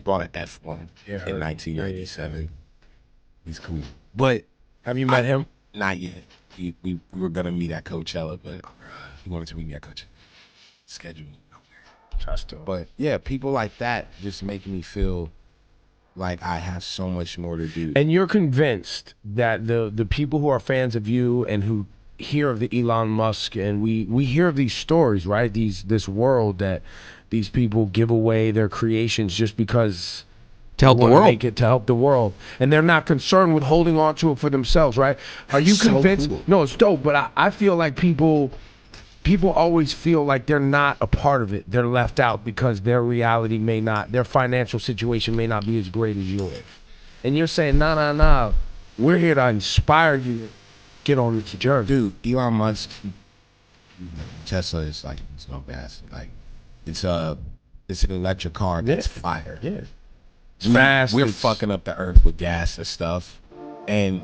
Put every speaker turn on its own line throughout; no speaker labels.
bought an F1 in 1997. He's cool.
But
have you met him?
Not yet. We were gonna meet at Coachella, but he wanted to meet me at Coachella. Schedule. But yeah, people like that just make me feel like I have so much more to do.
And you're convinced that the people who are fans of you and who hear of the Elon Musk, and we hear of these stories, right? This world that these people give away their creations just because
to help the world.
Make it to help the world, and they're not concerned with holding on to it for themselves, right? Are you convinced? Cool. No, it's dope, but I feel like people always feel like they're not a part of it. They're left out because their reality may not, their financial situation may not be as great as yours. And you're saying, nah, we're here to inspire you to get on this journey.
Dude, Elon Musk, Tesla is like, it's no gas. Like, it's an electric car that's fire.
Yeah. It's fast.
We're fucking up the earth with gas and stuff. And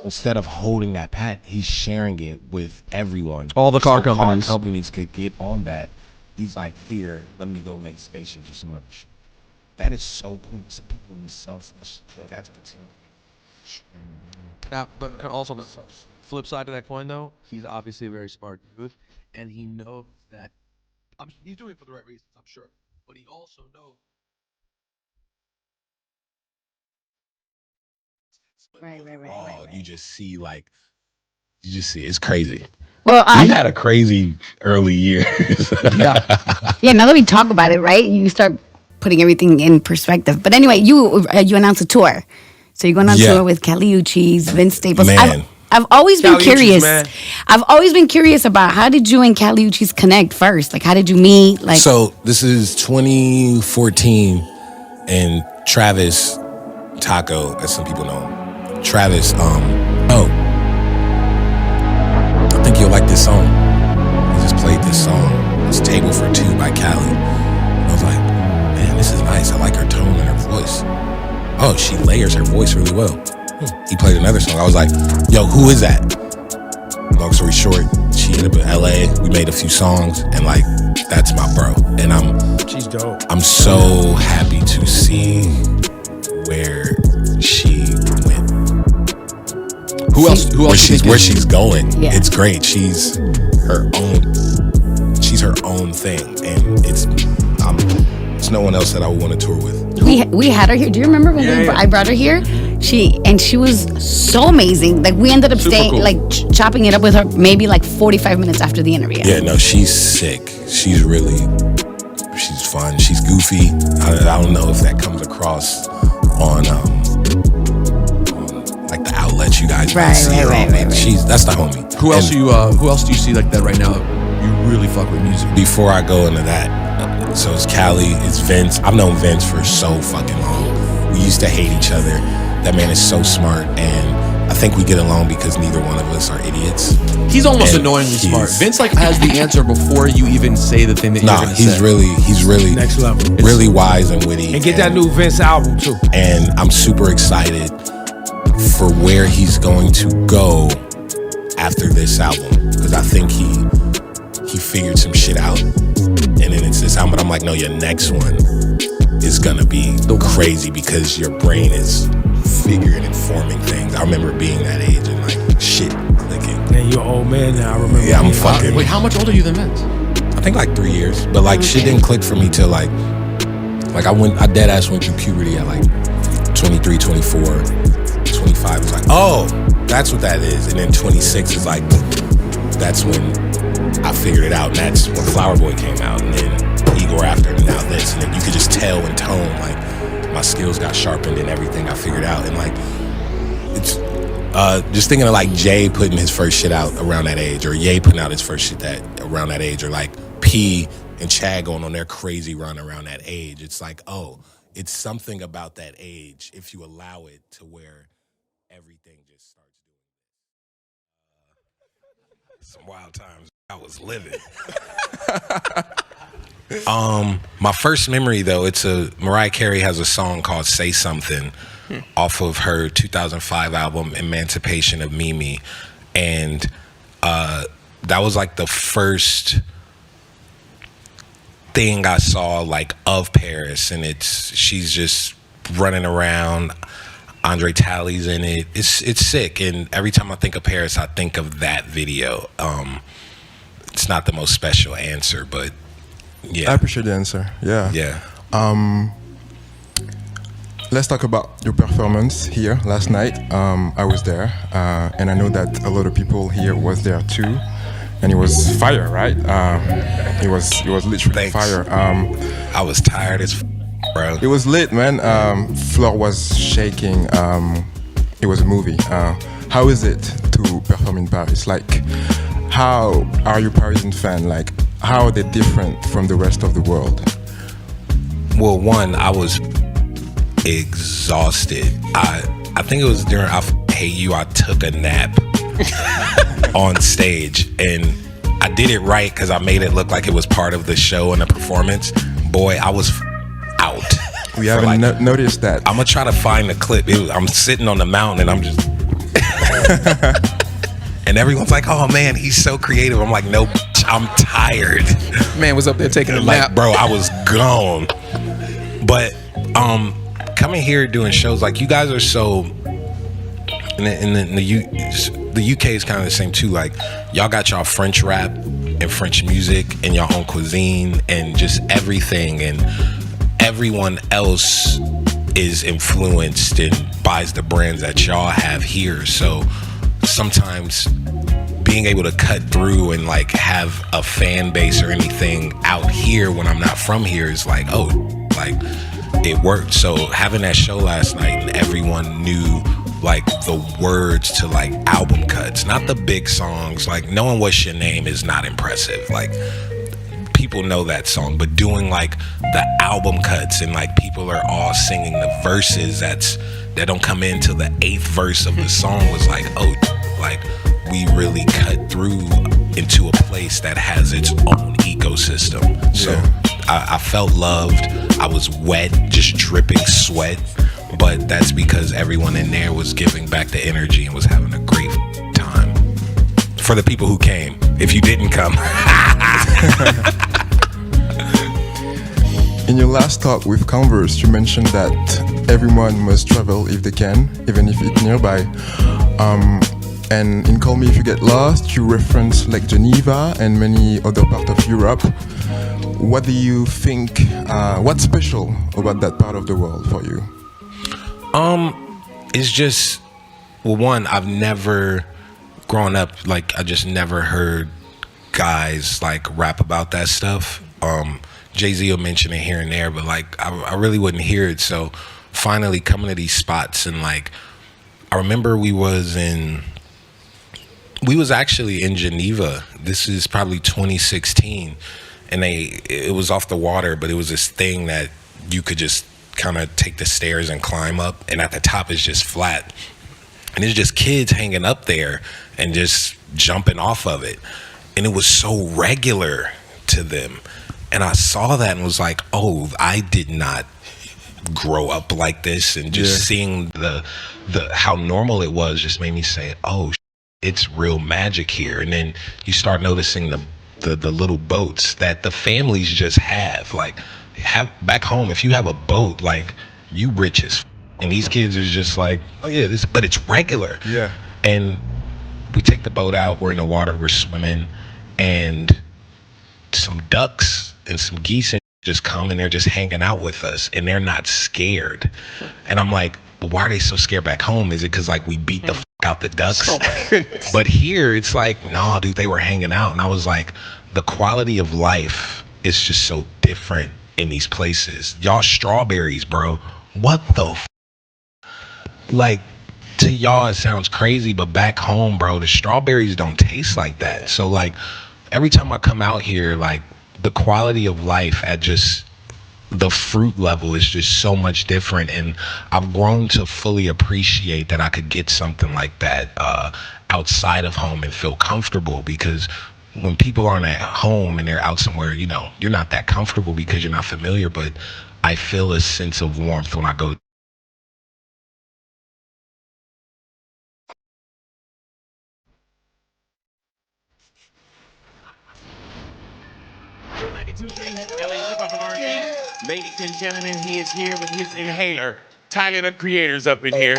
instead of holding that patent, he's sharing it with everyone.
All the car companies.
Car companies could get on that. He's like, here, let me go make spaceships or so much. That is so cool. Some people themselves. That's
now, but also the flip side of that coin, though, he's obviously a very smart dude, and he knows that he's doing it for the right reasons, I'm sure. But he also knows.
Right. You just see it's crazy.
Well,
you had a crazy early years.
Yeah, now that we talk about it, right, you start putting everything in perspective. But anyway, you announced a tour. So you're going on tour with Kali Uchis, Vince Staples.
Man.
I've always been curious.
Man.
I've always been curious about how did you and Kali Uchis connect first? Like, how did you meet? Like,
so this is 2014, and Travis Taco, as some people know him. Travis, I think you'll like this song. He just played this song. It's Table for Two by Kali. I was like, man, this is nice. I like her tone and her voice. Oh, she layers her voice really well. He played another song. I was like, yo, who is that? Long story short, she ended up in LA. We made a few songs, and like, that's my bro. And
she's dope.
I'm so happy to see where she went. Where she's going. Yeah. It's great. She's her own thing, and it's no one else that I would want to tour with.
We had her here. Do you remember when I brought her here? She was so amazing. Like, we ended up staying, cool. Like chopping it up with her maybe like 45 minutes after the interview.
Yeah, no, she's sick. She's fun. She's goofy. I don't know if that comes across on like the outlets you guys might see her on. Right. That's the homie.
Who else do you see like that right now? You really fuck with music.
Before I go into that, so it's Kali, it's Vince. I've known Vince for so fucking long. We used to hate each other. That man is so smart, and I think we get along because neither one of us are idiots.
He's almost annoyingly smart. Vince like has the answer before you even say the thing that you're gonna say.
He's really
next level.
Really wise and witty.
And get that new Vince album too.
And I'm super excited for where he's going to go after this album, because I think he figured some shit out, and then it's this album. But I'm like, no, your next one is gonna be crazy because your brain is figuring and forming things. I remember being that age and like shit clicking.
And you're an old man now. I remember.
Yeah, I'm fucking.
Wait, how much older are you than Vince?
I think like 3 years, but like shit didn't click for me till like I dead ass went through puberty at like 23, 24, 25. It's like, oh, that's what that is. And then 26 is like, that's when I figured it out. And that's when Flower Boy came out, and then Igor after, and now this. And then you could just tell in tone, like my skills got sharpened and everything I figured out. And like, it's just thinking of like Jay putting his first shit out around that age, or Ye putting out his first shit around that age, or like P and Chad going on their crazy run around that age. It's like, oh, it's something about that age if you allow it to where everything just starts doing some wild times I was living. My first memory though, Mariah Carey has a song called Say Something off of her 2005 album Emancipation of Mimi, and that was like the first thing I saw like of Paris, and she's just running around. Andre Tally's in it. It's sick, and every time I think of Paris, I think of that video. It's not the most special answer, but yeah,
I appreciate the answer. Yeah.
yeah.
Let's talk about your performance here last night. I was there, and I know that a lot of people here was there too, and it was fire, right? It was literally
Thanks.
fire.
I was tired as bro.
It was lit, man. Floor was shaking. It was a movie. How is it to perform in Paris? Like, how are you Parisian fan? Like, how are they different from the rest of the world?
Well, one, I was exhausted. I think it was during I Hate You, I took a nap on stage, and I did it right because I made it look like it was part of the show and the performance. Boy, I was out.
We haven't noticed that.
I'm gonna try to find the clip. I'm sitting on the mountain and I'm just and everyone's like, "Oh man, he's so creative." I'm like, "No, I'm tired."
Man was up there taking a
Like,
nap.
bro, I was gone. But coming here doing shows, like, you guys are so the UK is kind of the same too. Like, y'all got y'all French rap and French music and y'all own cuisine and just everything, and everyone else is influenced and buys the brands that y'all have here. So sometimes being able to cut through and like have a fan base or anything out here when I'm not from here is like, oh, like, it worked. So having that show last night and everyone knew like the words to like album cuts, not the big songs, like knowing What's Your Name is not impressive. Like, people know that song, but doing like the album cuts and like people are all singing the verses that don't come in till the 8th verse of the song was like, oh, like, we really cut through into a place that has its own ecosystem. So I felt loved. I was wet, just dripping sweat, but that's because everyone in there was giving back the energy and was having a great time. For the people who came, if you didn't come.
In your last talk with Converse, you mentioned that everyone must travel if they can, even if it's nearby. And in Call Me If You Get Lost, you reference like Geneva and many other parts of Europe. What do you think, what's special about that part of the world for you?
It's just, well, one, I've never, growing up, like, I just never heard guys like rap about that stuff. Jay-Z will mention it here and there, but like, I really wouldn't hear it. So finally coming to these spots, and like, I remember we was actually in Geneva. This is probably 2016, and it was off the water, but it was this thing that you could just kind of take the stairs and climb up, and at the top is just flat, and it's just kids hanging up there and just jumping off of it, and it was so regular to them. And I saw that and was like, oh, I did not grow up like this. And just seeing the how normal it was just made me say, oh, it's real magic here. And then you start noticing the little boats that the families just have. Like, back home, if you have a boat, like, you rich as and these kids are just like, oh yeah, but it's regular.
Yeah.
And we take the boat out, we're in the water, we're swimming, and some ducks and some geese just come and they're just hanging out with us, and they're not scared. And I'm like, well, why are they so scared back home? Is it because like we beat the out the ducks? Oh my goodness. But here it's like, no, dude, they were hanging out. And I was like, the quality of life is just so different in these places. Y'all strawberries, bro. What the like, to y'all it sounds crazy, but back home, bro, the strawberries don't taste like that. So like, every time I come out here, like, the quality of life at just the fruit level is just so much different. And I've grown to fully appreciate that I could get something like that outside of home and feel comfortable, because when people aren't at home and they're out somewhere, you know, you're not that comfortable because you're not familiar, but I feel a sense of warmth when I go.
Ladies and gentlemen, he is here with his inhaler. TylertheCreator's up in here.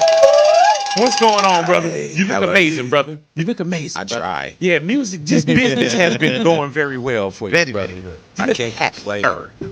What's going on, brother? You look amazing, brother. You look amazing.
I try.
Yeah, music, just business has been going very well for you, brother.
I can't complain.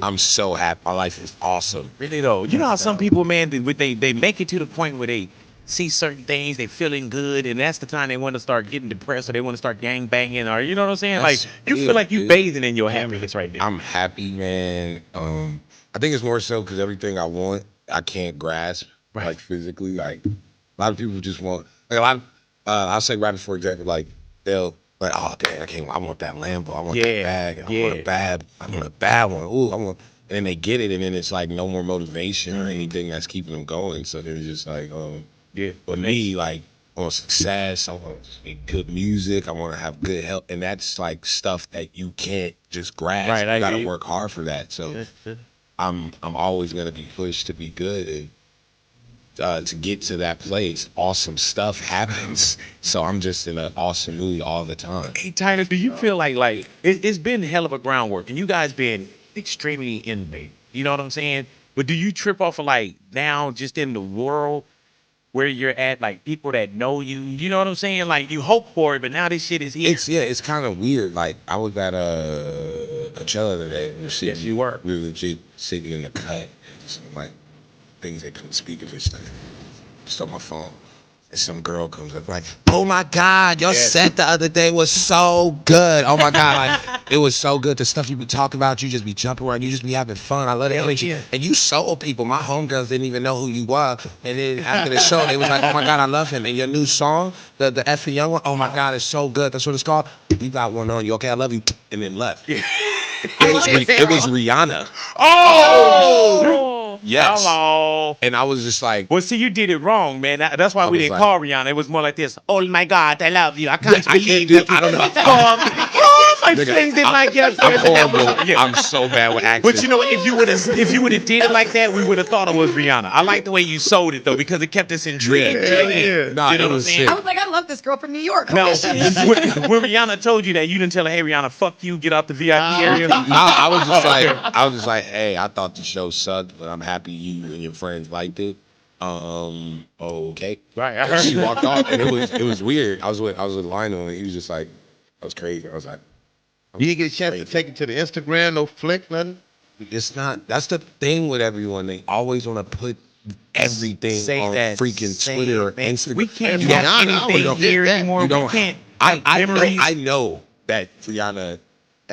I'm so happy. My life is awesome.
Really though, you know how some people, man, they make it to the point where they see certain things, they feeling good, and that's the time they want to start getting depressed, or they want to start gang banging, or you know what I'm saying?
That's
like you feel like you bathing in your happiness right now.
I'm happy, man. I think it's more so because everything I want, I can't grasp, like physically. Like a lot of people just want, like a lot of, I'll say rappers, for example, like they'll like, oh damn, I want that Lambo, I want that bag, I want a bad one. Ooh, I want, and then they get it, and then it's like no more motivation or anything that's keeping them going. So they're just like, But me, like, I want success, I want to make good music, I want to have good health, and that's like stuff that you can't just grasp.
Right,
you gotta work hard for that. So I'm always gonna be pushed to be good and to get to that place. Awesome stuff happens. So I'm just in an awesome mood all the time.
Hey Tyler, do you feel like it's been hell of a groundwork, and you guys been extremely innovative? You know what I'm saying? But do you trip off of like now just in the world where you're at, like people that know you, you know what I'm saying? Like you hope for it, but now this shit is here.
It's kind of weird. Like I was at Coachella today.
Yes, you were.
We were legit sitting in the cut. Some like things they couldn't speak of. Just on my phone. And some girl comes up like, oh my God, your set the other day was so good. Oh my God, like it was so good. The stuff you be talking about, you just be jumping around, you just be having fun. I love the energy. And you sold people. My homegirls didn't even know who you were. And then after the show, they was like, oh my God, I love him. And your new song, the F the Young one, oh my God, it's so good. That's what it's called. You got one on. You okay? I love you. And then left. It was Rihanna.
Oh!
Yes.
Hello.
And I was just like,
well, see, you did it wrong, man. That's why we didn't call Rihanna. It was more like this. Oh my God, I love you. I can't believe it.
I don't know.
My friends didn't like you.
I'm horrible. I'm so bad with accents.
But you know, if you would have did it like that, we would have thought it was Rihanna. I like the way you sold it though, because it kept us intrigued.
Nah,
you know
it was sick.
I was like, I love this girl from New York.
No, when Rihanna told you that, you didn't tell her, hey Rihanna, fuck you, get out the VIP area.
No, I was just like, hey, I thought the show sucked, but I'm happy you and your friends liked it. Okay.
Right. I heard
She walked off, and it was weird. I was with Lionel, and he was just like, that was crazy. I was like,
you didn't get a chance to take it to the Instagram, no flick, nothing?
it's not. That's the thing with everyone. They always want to put everything on freaking Twitter or Instagram.
We can't
You
do
don't-
anything here anymore.
you don't-
We can't.
I know that Rihanna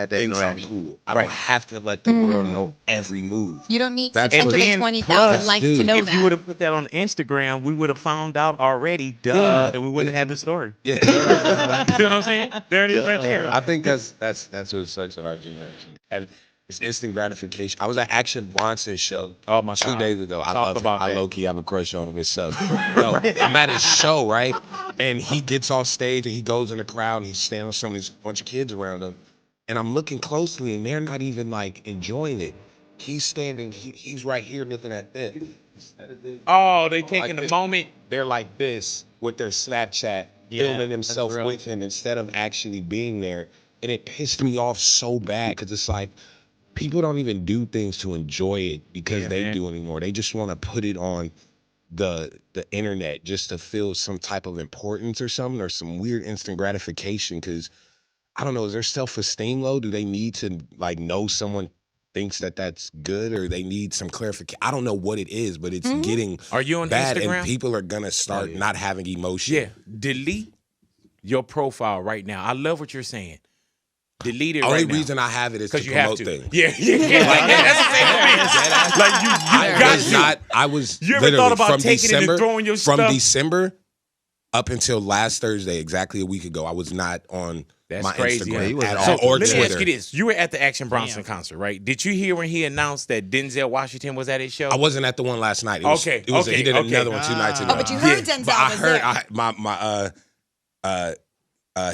thinks I'm cool. I don't have to let the world know every move.
You don't need to
That's
enter
what-
the
And
20,000 likes to
dude,
know
If you
that.
would have put that on Instagram, we would have found out already, and we wouldn't have the story.
Yeah.
You know what I'm saying? There it is right there.
I think that's what sucks in our generation. And it's instant gratification. I was at Action Bronson's show 2 days ago. I love him. I low-key have a crush on him himself. No, I'm at his show, right? And he gets off stage and he goes in the crowd and he's standing with some of these bunch of kids around him. And I'm looking closely and they're not even like enjoying it. He's standing, he's right here looking at this.
Oh, they taking
Like
the
this.
moment.
They're like this with their Snapchat, filming themselves with him instead of actually being there. And it pissed me off so bad because it's like people don't even do things to enjoy it because they do anymore. They just want to put it on the internet just to feel some type of importance or something, or some weird instant gratification. Because I don't know, is their self-esteem low? Do they need to like know someone thinks that that's good, or they need some clarification? I don't know what it is, but it's getting
Are you on
bad,
Instagram?
and people are gonna start not having emotion.
Yeah, delete your profile right now. I love what you're saying. Delete it
Only
right now.
reason I have it is to
Because you have
promote
to.
things.
Yeah. That's the same thing. Like you
I was
You ever
literally
thought about
from
taking it and
December,
throwing your
from
stuff?
December up until last Thursday, exactly a week ago, I was not on my
crazy.
Instagram at
So
all, or
let me ask
Twitter.
you this: you were at the Action Bronson concert, right? Did you hear when he announced that Denzel Washington was at his show?
I wasn't at the one last night.
Okay,
He did another one 2 nights ago.
Oh, but you heard Denzel
But I
was
heard
there.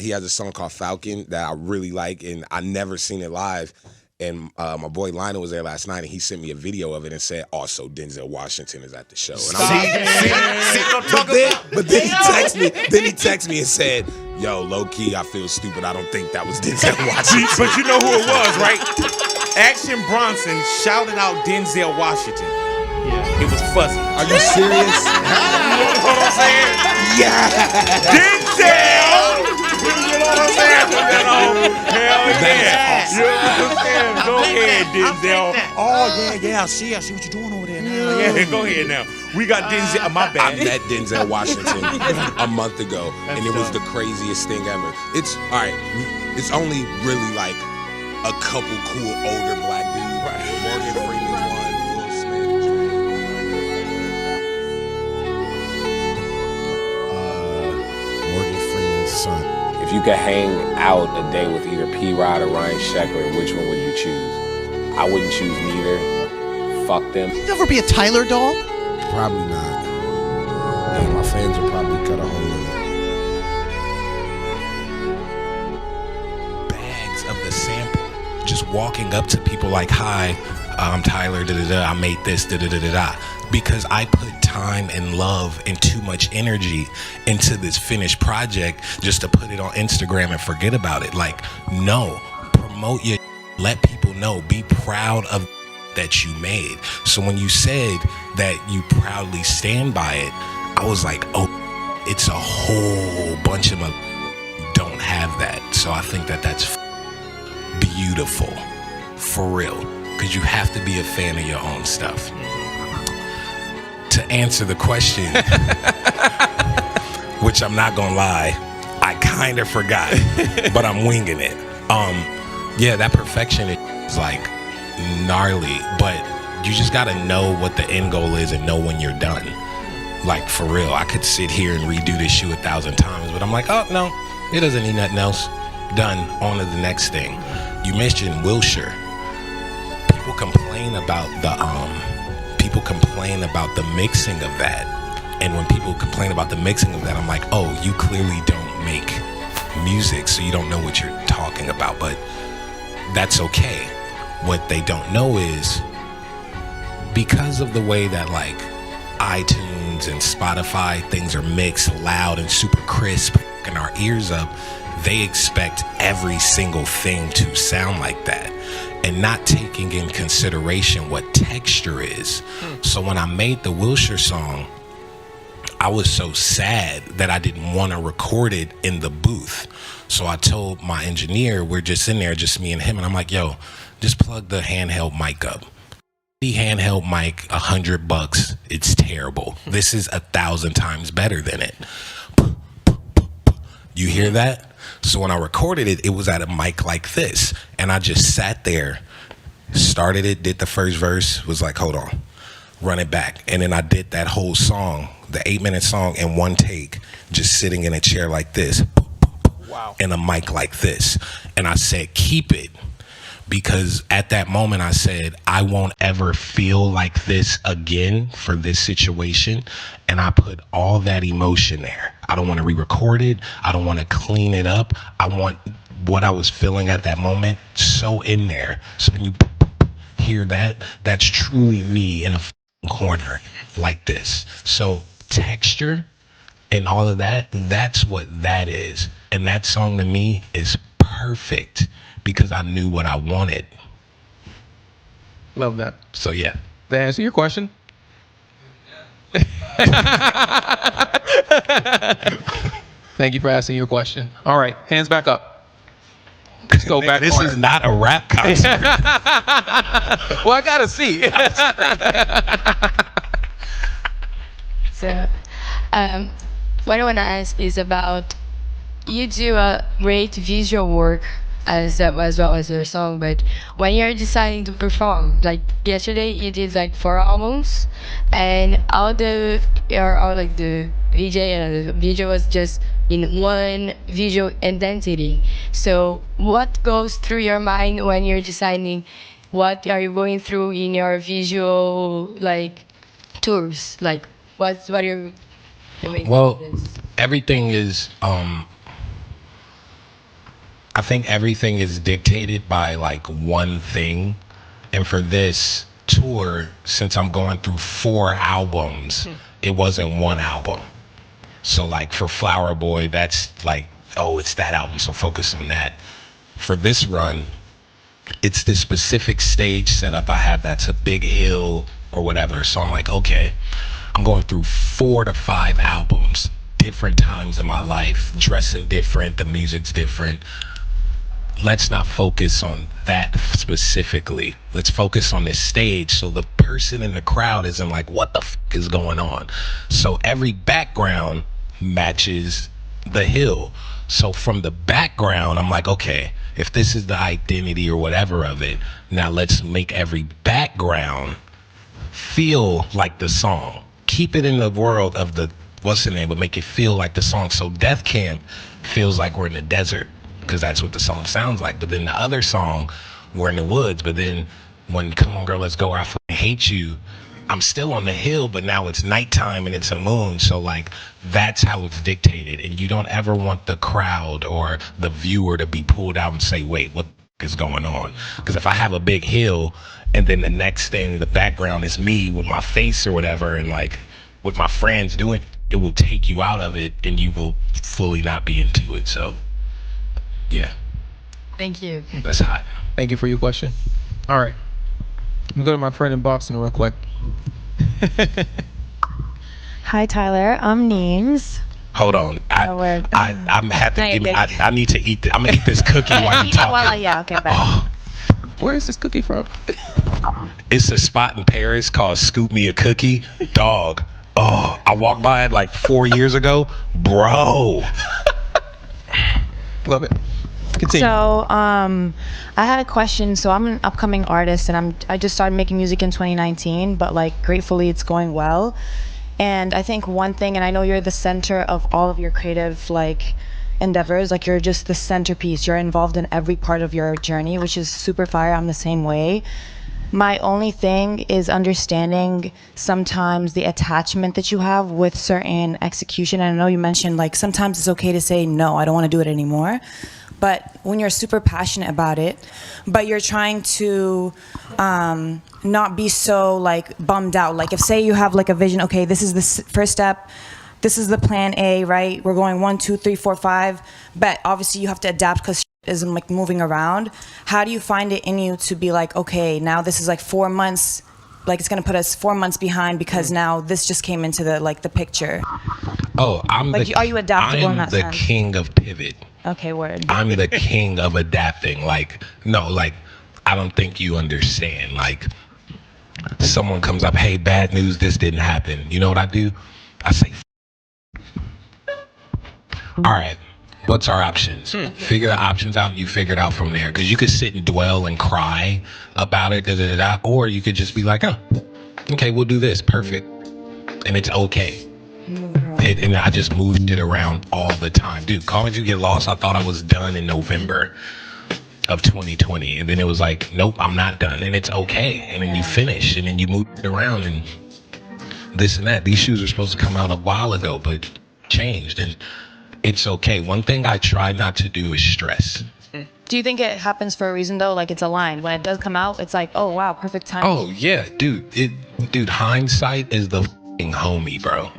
he has a song called Falcon that I really like, and I never seen it live. And my boy Lionel was there last night, and he sent me a video of it and said, also Denzel Washington is at the show. And but then he texted me and said, yo, low key, I feel stupid. I don't think that was Denzel Washington.
But you know who it was, right? Action Bronson shouted out Denzel Washington. Yeah. It was fuzzy.
Are you serious?
You know what I'm saying?
Yeah.
Denzel! You know what I'm saying? Hell yeah. You know what I'm saying? Go ahead, Denzel. Oh, yeah. I see what you're doing over there now. Yeah, go ahead now. We got Denzel. My bad.
I met Denzel Washington a month ago, and it was the craziest thing ever. It's all right. It's only really like a couple cool older black dudes. Right. Morgan Freeman's one, Will Smith. Morgan Freeman's son.
If you could hang out a day with either P-Rod or Ryan Sheckler, which one would you choose? I wouldn't choose neither. Fuck them.
You never be a Tyler doll?
Probably not. Yeah, my fans would probably cut a hole in it. Bags of the sample. Just walking up to people like, hi, I'm Tyler, da-da-da, I made this, da-da-da-da-da. Because I put time and love and too much energy into this finished project just to put it on Instagram and forget about it. Like, no, promote your, let people know, be proud of that you made. So when you said that you proudly stand by it, I was like, oh, it's a whole bunch of them don't have that. So I think that that's beautiful, for real, because you have to be a fan of your own stuff. To answer the question, which I'm not gonna lie, I kind of forgot, but I'm winging it. Yeah, that perfection is like gnarly, but you just gotta know what the end goal is and know when you're done. Like, for real, I could sit here and redo this shoe 1,000 times, but I'm like, oh no, it doesn't need nothing else. Done. On to the next thing. You mentioned Wilshire. People complain about the mixing of that, and when people complain about the mixing of that, I'm like, oh, you clearly don't make music, so you don't know what you're talking about. But that's okay. What they don't know is, because of the way that like iTunes and Spotify things are mixed loud and super crisp and our ears up, they expect every single thing to sound like that and not taking in consideration what texture is. So when I made the Wilshire song, I was so sad that I didn't want to record it in the booth. So I told my engineer, we're just in there, just me and him, and I'm like, yo, just plug the handheld mic up. The handheld mic, $100, it's terrible. This is 1,000 times better than it. You hear that? So when I recorded it, it was at a mic like this. And I just sat there, started it, did the first verse, was like, hold on, run it back. And then I did that whole song, the 8-minute song, in one take, just sitting in a chair like this. Wow. And a mic like this. And I said, keep it. Because at that moment I said, I won't ever feel like this again for this situation. And I put all that emotion there. I don't want to re-record it. I don't want to clean it up. I want what I was feeling at that moment so in there. So when you hear that, that's truly me in a corner like this. So texture and all of that, that's what that is. And that song to me is perfect because I knew what I wanted.
Love that.
So yeah.
Did that answer your question? Thank you for asking your question. All right, hands back up. Let's go back.
This is not a rap concert.
Well, I gotta see.
So, what I want to ask is about, you do a great visual work as well as your song, but when you're deciding to perform, like yesterday you did like 4 albums, and all the VJ and the video was just in one visual identity. So what goes through your mind when you're deciding what are you going through in your visual like tours? Like what are you doing?
Well, everything is I think everything is dictated by like one thing. And for this tour, since I'm going through 4 albums, it wasn't one album. So like for Flower Boy, that's like, oh, it's that album, so focus on that. For this run, it's this specific stage setup I have that's a big hill or whatever. So I'm like, okay, I'm going through 4 to 5 albums, different times in my life, dressing different, the music's different. Let's not focus on that specifically. Let's focus on this stage so the person in the crowd isn't like, what the fuck is going on? So every background matches the hill. So from the background, I'm like, okay, if this is the identity or whatever of it, now let's make every background feel like the song. Keep it in the world of the, what's the name, but make it feel like the song. So Death Camp feels like we're in the desert, because that's what the song sounds like. But then the other song, we're in the woods. But then when Come On Girl, Let's Go, I Fucking Hate You, I'm still on the hill, but now it's nighttime and it's a moon. So like, that's how it's dictated. And you don't ever want the crowd or the viewer to be pulled out and say, wait, what is going on? Because if I have a big hill and then the next thing, the background is me with my face or whatever, and like with my friends doing, it will take you out of it and you will fully not be into it. So yeah,
Thank you.
that's hot.
Thank you for your question. All right. Let me go to my friend in Boston real quick.
Hi, Tyler. I'm Neems.
Hold on. I'm have to
No,
give me,
you're good.
I need to eat I'm gonna eat this cookie while you talk.
Yeah, okay, bye.
Where is this cookie from?
It's a spot in Paris called Scoop Me a Cookie. Dog. Oh, I walked by it like 4 years ago. Bro.
Love it. Continue.
So, I had a question. So I'm an upcoming artist, and I just started making music in 2019, but like gratefully it's going well. And I think one thing, and I know you're the center of all of your creative like endeavors, like you're just the centerpiece. You're involved in every part of your journey, which is super fire. I'm the same way. My only thing is understanding sometimes the attachment that you have with certain execution. And I know you mentioned like sometimes it's okay to say, no, I don't want to do it anymore. But when you're super passionate about it, but you're trying to not be so like bummed out. Like if say you have like a vision, okay, this is the first step, this is the plan A, right? We're going 1, 2, 3, 4, 5. But obviously you have to adapt because isn't like moving around. How do you find it in you to be like, okay, now this is like 4 months, like it's gonna put us 4 months behind because now this just came into the like the picture.
Oh,
Are you adaptable in that sense?
I'm the king of pivot.
Okay, word.
I'm the king of adapting. Like, no, like, I don't think you understand. Like, someone comes up, hey, bad news, this didn't happen. You know what I do? I say, all right, what's our options? Figure the options out, you figure it out from there. Because you could sit and dwell and cry about it, or you could just be like, oh, okay, we'll do this, perfect. And it's okay. And I just moved it around all the time. Dude, Call Me If You Get Lost, I thought I was done in November of 2020. And then it was like, nope, I'm not done. And it's okay. And then you finish, and then you move it around, and this and that. These shoes were supposed to come out a while ago, but changed. And it's okay. One thing I try not to do is stress.
Do you think it happens for a reason though? Like it's aligned. When it does come out, it's like, oh wow, perfect timing.
Oh yeah, dude, hindsight is the f***ing homie, bro.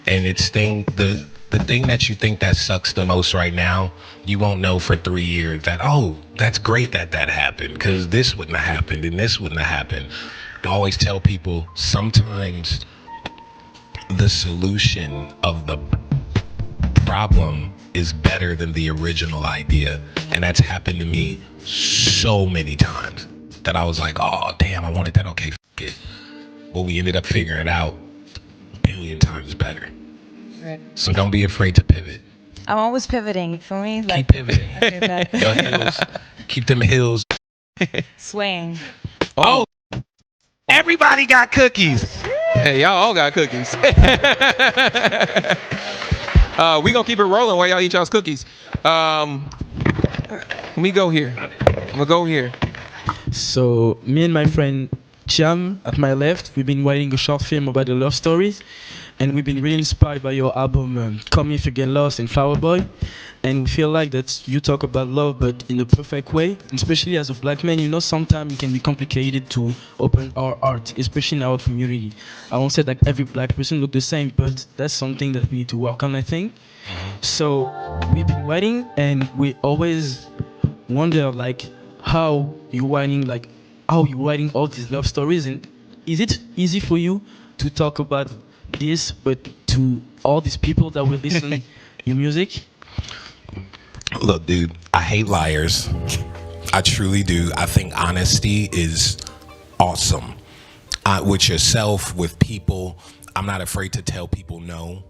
And it's the thing that you think that sucks the most right now, you won't know for 3 years that, oh, that's great that happened, because this wouldn't have happened and this wouldn't have happened. I always tell people, sometimes the solution of the problem is better than the original idea. And that's happened to me so many times that I was like, oh, damn, I wanted that. Okay, f*** it. But we ended up figuring it out a billion times better.
Right.
So don't be afraid to pivot.
I'm always pivoting. You feel me? Like,
Keep pivoting. Your heels. Keep them heels.
swaying.
Oh, everybody got cookies.
Hey, y'all all got cookies. We gonna keep it rolling while y'all eat y'all's cookies. Let me go here. I'm gonna go here.
So me and my friend Cham at my left, we've been writing a short film about the love stories, and we've been really inspired by your album Call Me If You Get Lost and Flower Boy, and we feel like that you talk about love but in a perfect way, especially as a black man. You know, sometimes it can be complicated to open our art, especially in our community. I won't say that every black person look the same, but that's something that we need to work on, I think. So we've been writing, and we always wonder like how you writing all these love stories, and is it easy for you to talk about this, but to all these people that will listen your music?
Look, dude, I hate liars. I truly do. I think honesty is awesome. With yourself, with people, I'm not afraid to tell people no.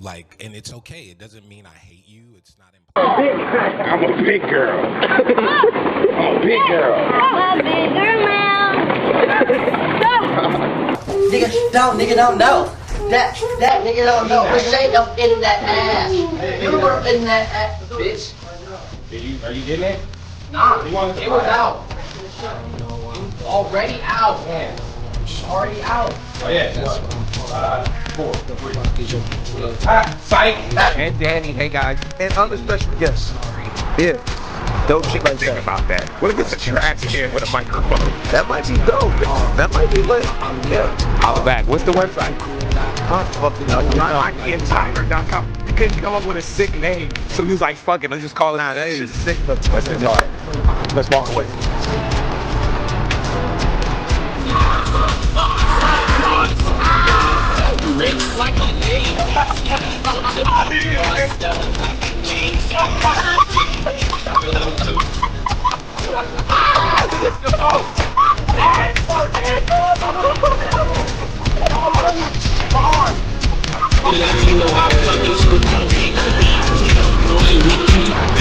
Like, and it's okay. It doesn't mean I hate you. It's not important.
I'm a big girl. I'm a big girl.
I'm a bigger man.
Nigga don't know. That nigga don't know. We say up in that ass. You were in that ass, bitch.
Are you getting it?
Nah, it was out. Already out, man. Already out.
Oh yeah. Psych.
And Danny, hey guys, and other special guests. Yeah, dope shit like that.
About that. What if it's a trash can with a microphone?
That might be dope. That might be lit. Yeah.
Holla back. What's the website?
Tyler.com.
You couldn't come up with a sick name, so he was like, "Fuck it, let's just call it out."
Hey, it's sick.
Let's walk away.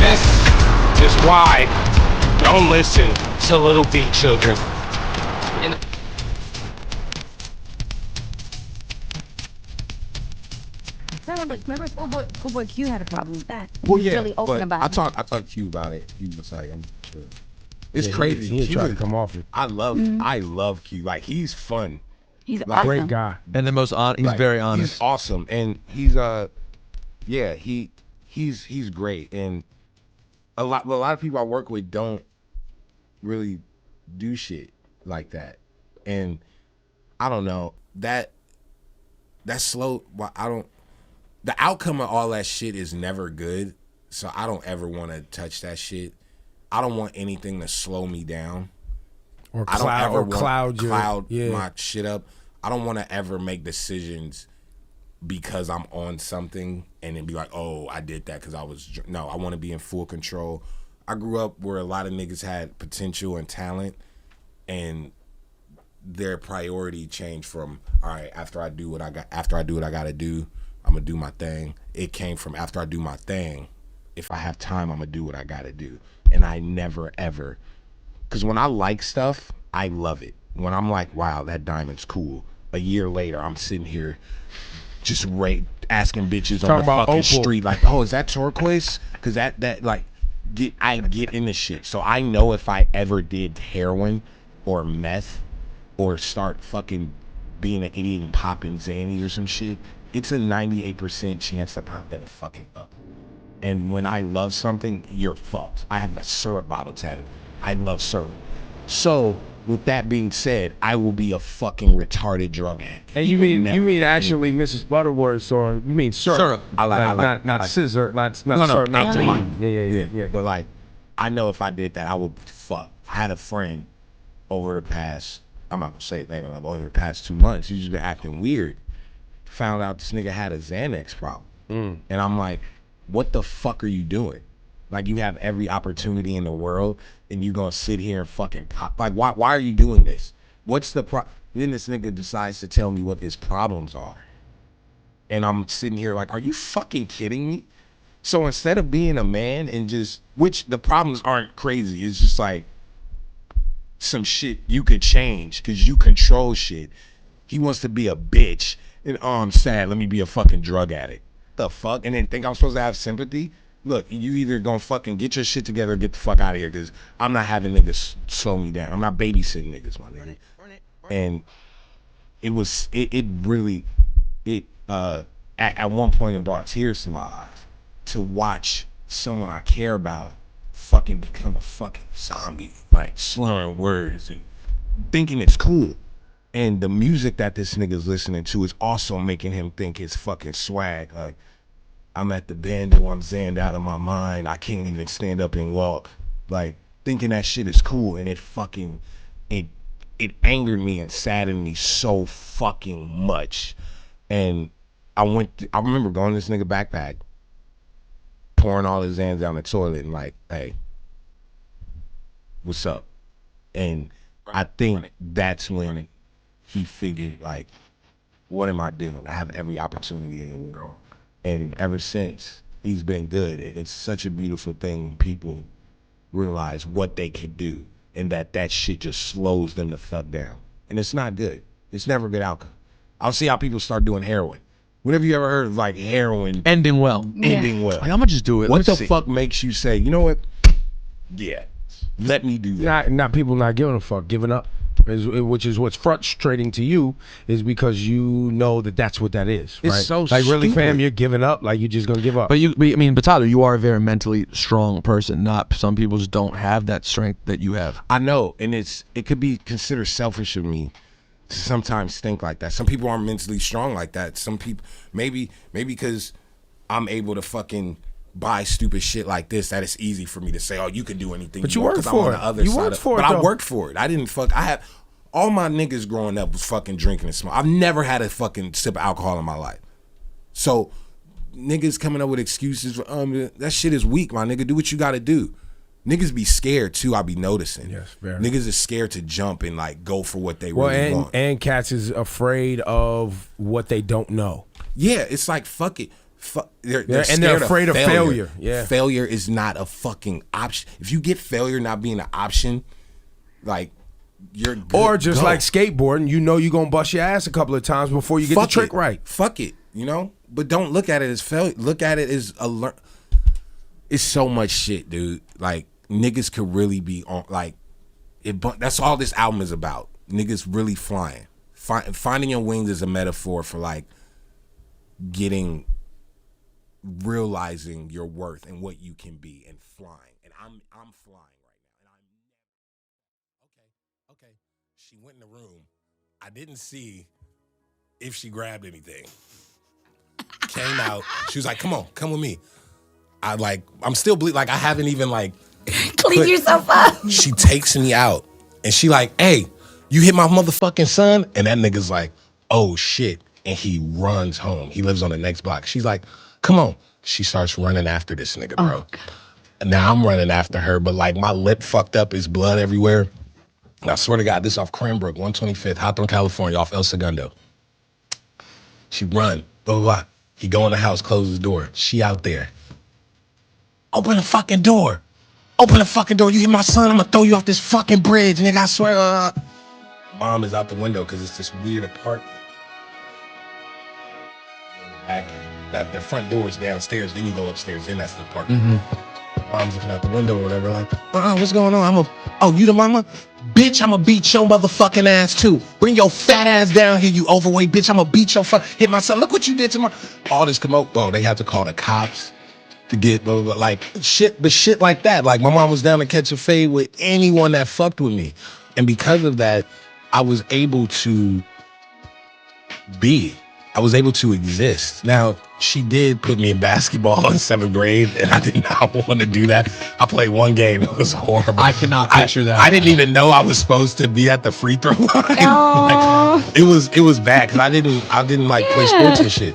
This is why don't listen to little beat children.
Remember Schoolboy Q had a problem with that.
Well,
He was
yeah,
really open
but
about
I
it.
talked to Q about it. He was like, I'm sure. It's
Yeah,
crazy.
He
Q
tried to
is-
come off it.
I love Q. Like, he's fun.
He's
Like,
Great guy.
And the most on. He's
Like,
very honest.
He's awesome, and he's yeah, he's great, and a lot of people I work with don't really do shit like that, and I don't know that's slow. I don't. The outcome of all that shit is never good, so I don't ever want to touch that shit. I don't want anything to slow me down.
Or
I don't ever want
cloud your,
my shit up. I don't want to ever make decisions because I'm on something and then be like, oh, I did that because I was. No, I want to be in full control. I grew up where a lot of niggas had potential and talent, and their priority changed from, all right, after I do what I gotta do, I'm gonna do my thing. It came from, after I do my thing, if I have time, I'm gonna do what I gotta do. And I never ever, because when I like stuff, I love it. When I'm like, wow, that diamond's cool, a year later, I'm sitting here just asking bitches on the fucking
Opal.
street, like, oh, is that turquoise? Because that like, I get into shit. So I know if I ever did heroin or meth or start fucking being an idiot and popping Xanny or some shit, it's a 98% chance that I'm gonna fucking up. And when I love something, you're fucked. I have a syrup bottle tattoo. I love syrup. So, with that being said, I will be a fucking retarded drug addict.
And you mean actually Mrs. Butterworth, or you mean syrup?
I like
not scissor, not
no,
syrup, not
no.
tea. Yeah.
But like, I know if I did that, I would fuck. I had a friend over the past, I'm not gonna say it later, over the past 2 months, he's just been acting weird. Found out this nigga had a Xanax problem. And I'm like, what the fuck are you doing? Like, you have every opportunity in the world and you gonna sit here and fucking pop. Like, why are you doing this? What's the Then this nigga decides to tell me what his problems are. And I'm sitting here like, are you fucking kidding me? So instead of being a man and just, which the problems aren't crazy, it's just like some shit you could change because you control shit. He wants to be a bitch. And oh, I'm sad, let me be a fucking drug addict. The fuck? And then think I'm supposed to have sympathy? Look, you either gonna fucking get your shit together or get the fuck out of here, because I'm not having niggas slow me down. I'm not babysitting niggas, my nigga. And it really at one point it brought tears to my eyes to watch someone I care about fucking become a fucking zombie, like slurring words and thinking it's cool. And the music that this nigga's listening to is also making him think it's fucking swag. Like, I'm at the bando, I'm zanned out of my mind, I can't even stand up and walk. Like,
thinking that shit is cool, and it angered me and saddened me so fucking much. And I remember going to this nigga backpack, pouring all his Xans down the toilet and like, hey, what's up? And I think that's when he figured, like, what am I doing? I have every opportunity in the world. And ever since, he's been good. It's such a beautiful thing when people realize what they can do, and that shit just slows them the fuck down. And it's not good. It's never a good outcome. I'll see how people start doing heroin. Whenever you ever heard of like heroin
ending well,
like,
I'm gonna just do it.
What the fuck makes you say, you know what? Yeah, let me do that.
Not people not giving a fuck, giving up. Which is what's frustrating to you, is because you know that that's what that is.
It's
right?
so
like really,
stupid.
fam, you're giving up. Like you're just gonna give up.
But Tyler, you are a very mentally strong person. Not some people just don't have that strength that you have.
I know, and it could be considered selfish of me to sometimes think like that. Some people aren't mentally strong like that. Some people maybe because I'm able to fucking buy stupid shit like this, that it's easy for me to say, oh, you can do anything.
But you worked for it. You worked for it.
But I worked for it. I didn't fuck. I had all my niggas growing up was fucking drinking and smoking. I've never had a fucking sip of alcohol in my life. So niggas coming up with excuses for that shit is weak, my nigga. Do what you gotta do. Niggas be scared too, I be noticing.
Yes, very.
Niggas is scared to jump and like go for what they really want.
And cats is afraid of what they don't know.
Yeah, it's like fuck it. They're
afraid of failure. Yeah,
failure is not a fucking option. If you get failure not being an option, like you're good.
Or just like skateboarding, you know you're gonna bust your ass a couple of times before you get the trick right.
Fuck it, you know. But don't look at it as failure. Look at it as a learn. It's so much shit, dude. Like niggas could really be on like it. That's all this album is about. Niggas really flying. Finding your wings is a metaphor for like realizing your worth and what you can be and flying. And I'm flying right now. And okay. She went in the room. I didn't see if she grabbed anything. Came out. She was like, come with me. I'm still bleeding. Like I haven't even like
clean yourself up.
She takes me out and she like, hey, you hit my motherfucking son? And that nigga's like, oh shit. And he runs home. He lives on the next block. She's like, come on. She starts running after this nigga, bro. And now I'm running after her, but like my lip fucked up, is blood everywhere. And I swear to God, this off Cranbrook, 125th, Hawthorne, California, off El Segundo. She run, blah, blah, blah. He go in the house, closes the door. She out there. Open the fucking door. Open the fucking door. You hit my son, I'm gonna throw you off this fucking bridge, nigga, I swear. Mom is out the window because it's this weird apartment. Back. The front door is downstairs, then you go upstairs, then that's the apartment. Mom's looking out the window or whatever, like, what's going on? Oh, you the mama? Bitch, I'ma beat your motherfucking ass too. Bring your fat ass down here, you overweight bitch. I'ma beat your hit my son. Look what you did to my, all this they have to call the cops to get, blah, blah, blah, like, shit like that. Like, my mom was down to catch a fade with anyone that fucked with me. And because of that, I was able to exist. Now, she did put me in basketball in 7th grade, and I did not want to do that. I played one game. It was horrible.
I cannot picture that.
I didn't even know I was supposed to be at the free throw line. Like, it was bad because I didn't like play sports and shit.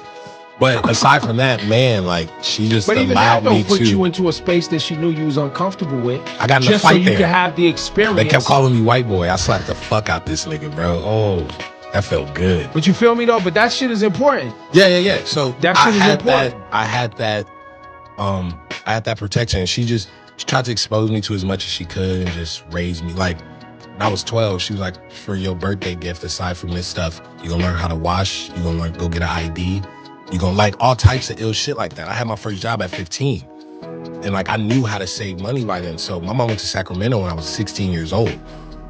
But aside from that, man, like she just allowed me to
put you into a space that she knew you was uncomfortable with.
I got in a fight
so you
there.
could have the experience.
They kept calling me white boy. I slapped the fuck out this nigga, bro. Oh. That felt good.
But you feel me though? But that shit is important.
Yeah. So
that shit is important.
I had that protection. And she tried to expose me to as much as she could and just raise me. Like when I was 12, she was like, for your birthday gift, aside from this stuff, you're gonna learn how to wash, you're gonna learn go get an ID, you're gonna like all types of ill shit like that. I had my first job at 15. And like I knew how to save money by then. So my mom went to Sacramento when I was 16 years old.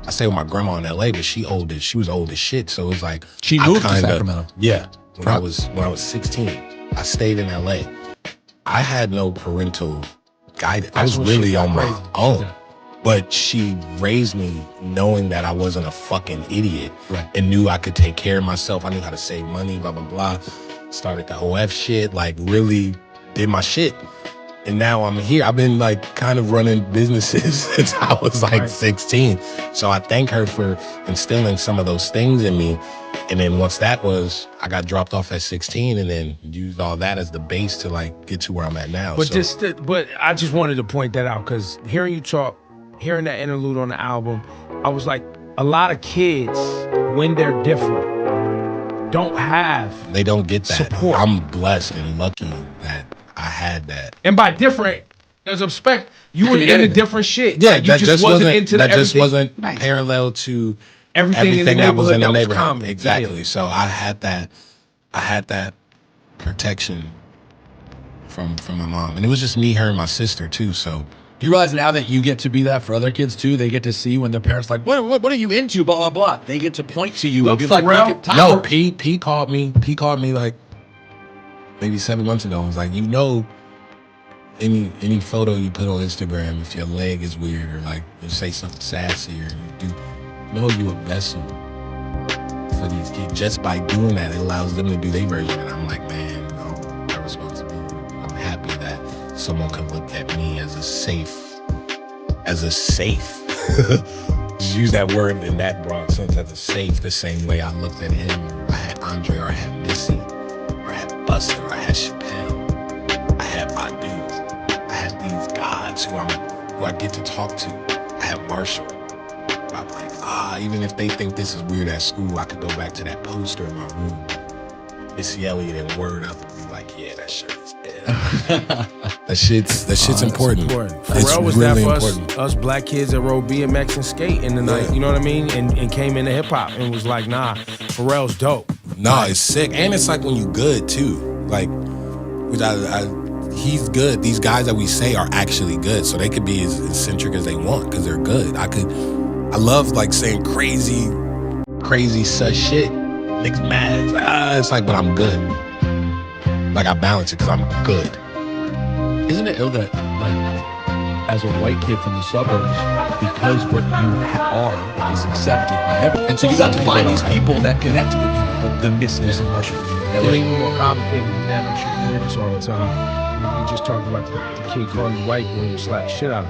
I stayed with my grandma in LA, but she was old as shit. So it was like
she moved to Sacramento.
Yeah. When I was 16, I stayed in LA. I had no parental guidance. I was really on my own. But she raised me knowing that I wasn't a fucking idiot and knew I could take care of myself. I knew how to save money, blah, blah, blah. Started the OF shit, like really did my shit.
And now I'm here. I've been like kind of running businesses since I was like 16. So I thank her for instilling some of those things in me. And then once that was, I got dropped off at 16 and then used all that as the base to like get to where I'm at now.
But but I just wanted to point that out because hearing you talk, hearing that interlude on the album, I was like, a lot of kids, when they're different, they don't get that support.
I'm blessed and lucky that I had that.
And by different, there's a spec. You were into different shit.
Yeah,
like, you
that just wasn't
into
that just
everything.
wasn't parallel to
Everything in the
that was in the
neighborhood that was
neighborhood.
common.
Exactly.
Yeah.
So I had that protection from my mom, and it was just me, her, and my sister too. So
You realize now that you get to be that for other kids too. They get to see when their parents like, what are you into? Blah blah blah. They get to point to you.
Looks
and be
like
no, P called me. P called me like maybe 7 months ago. I was like, any photo you put on Instagram, if your leg is weird or like you say something sassy or you know you a vessel for these kids. Just by doing that, it allows them to do their version. And I'm like, man, no, that responsibility. I'm happy that someone can look at me as a safe. Just use that word in that broad sense, as a safe, the same way I looked at him, or I had Andre, or I had Missy, or I had Buster, or I had Chappelle, I had Badu, I had these gods who I get to talk to. I had Marshall. I'm like, even if they think this is weird at school, I could go back to that poster in my room, Missy Elliott and Word Up, and be like, yeah, that shirt is ill. That shit's important. It's
Pharrell was
really
there for
important.
us black kids that rode BMX and skate in the night, you know what I mean? And came into hip hop and was like, nah, Pharrell's dope.
Nah, it's sick. And it's like when you good too. Like, which he's good. These guys that we say are actually good. So they could be as eccentric as they want because they're good. I love like saying crazy such shit. Niggas mad. It's like, it's like, but I'm good. Like I balance it because I'm good.
Isn't it ill that, like, as a white kid from the suburbs, because what you are is accepted by everyone, and so you got to find these people that connect with the misses and mushrooms.
It's even more complicated than that. I'm sure you hear this all the time. You just talked about the kid growing white when you slap shit out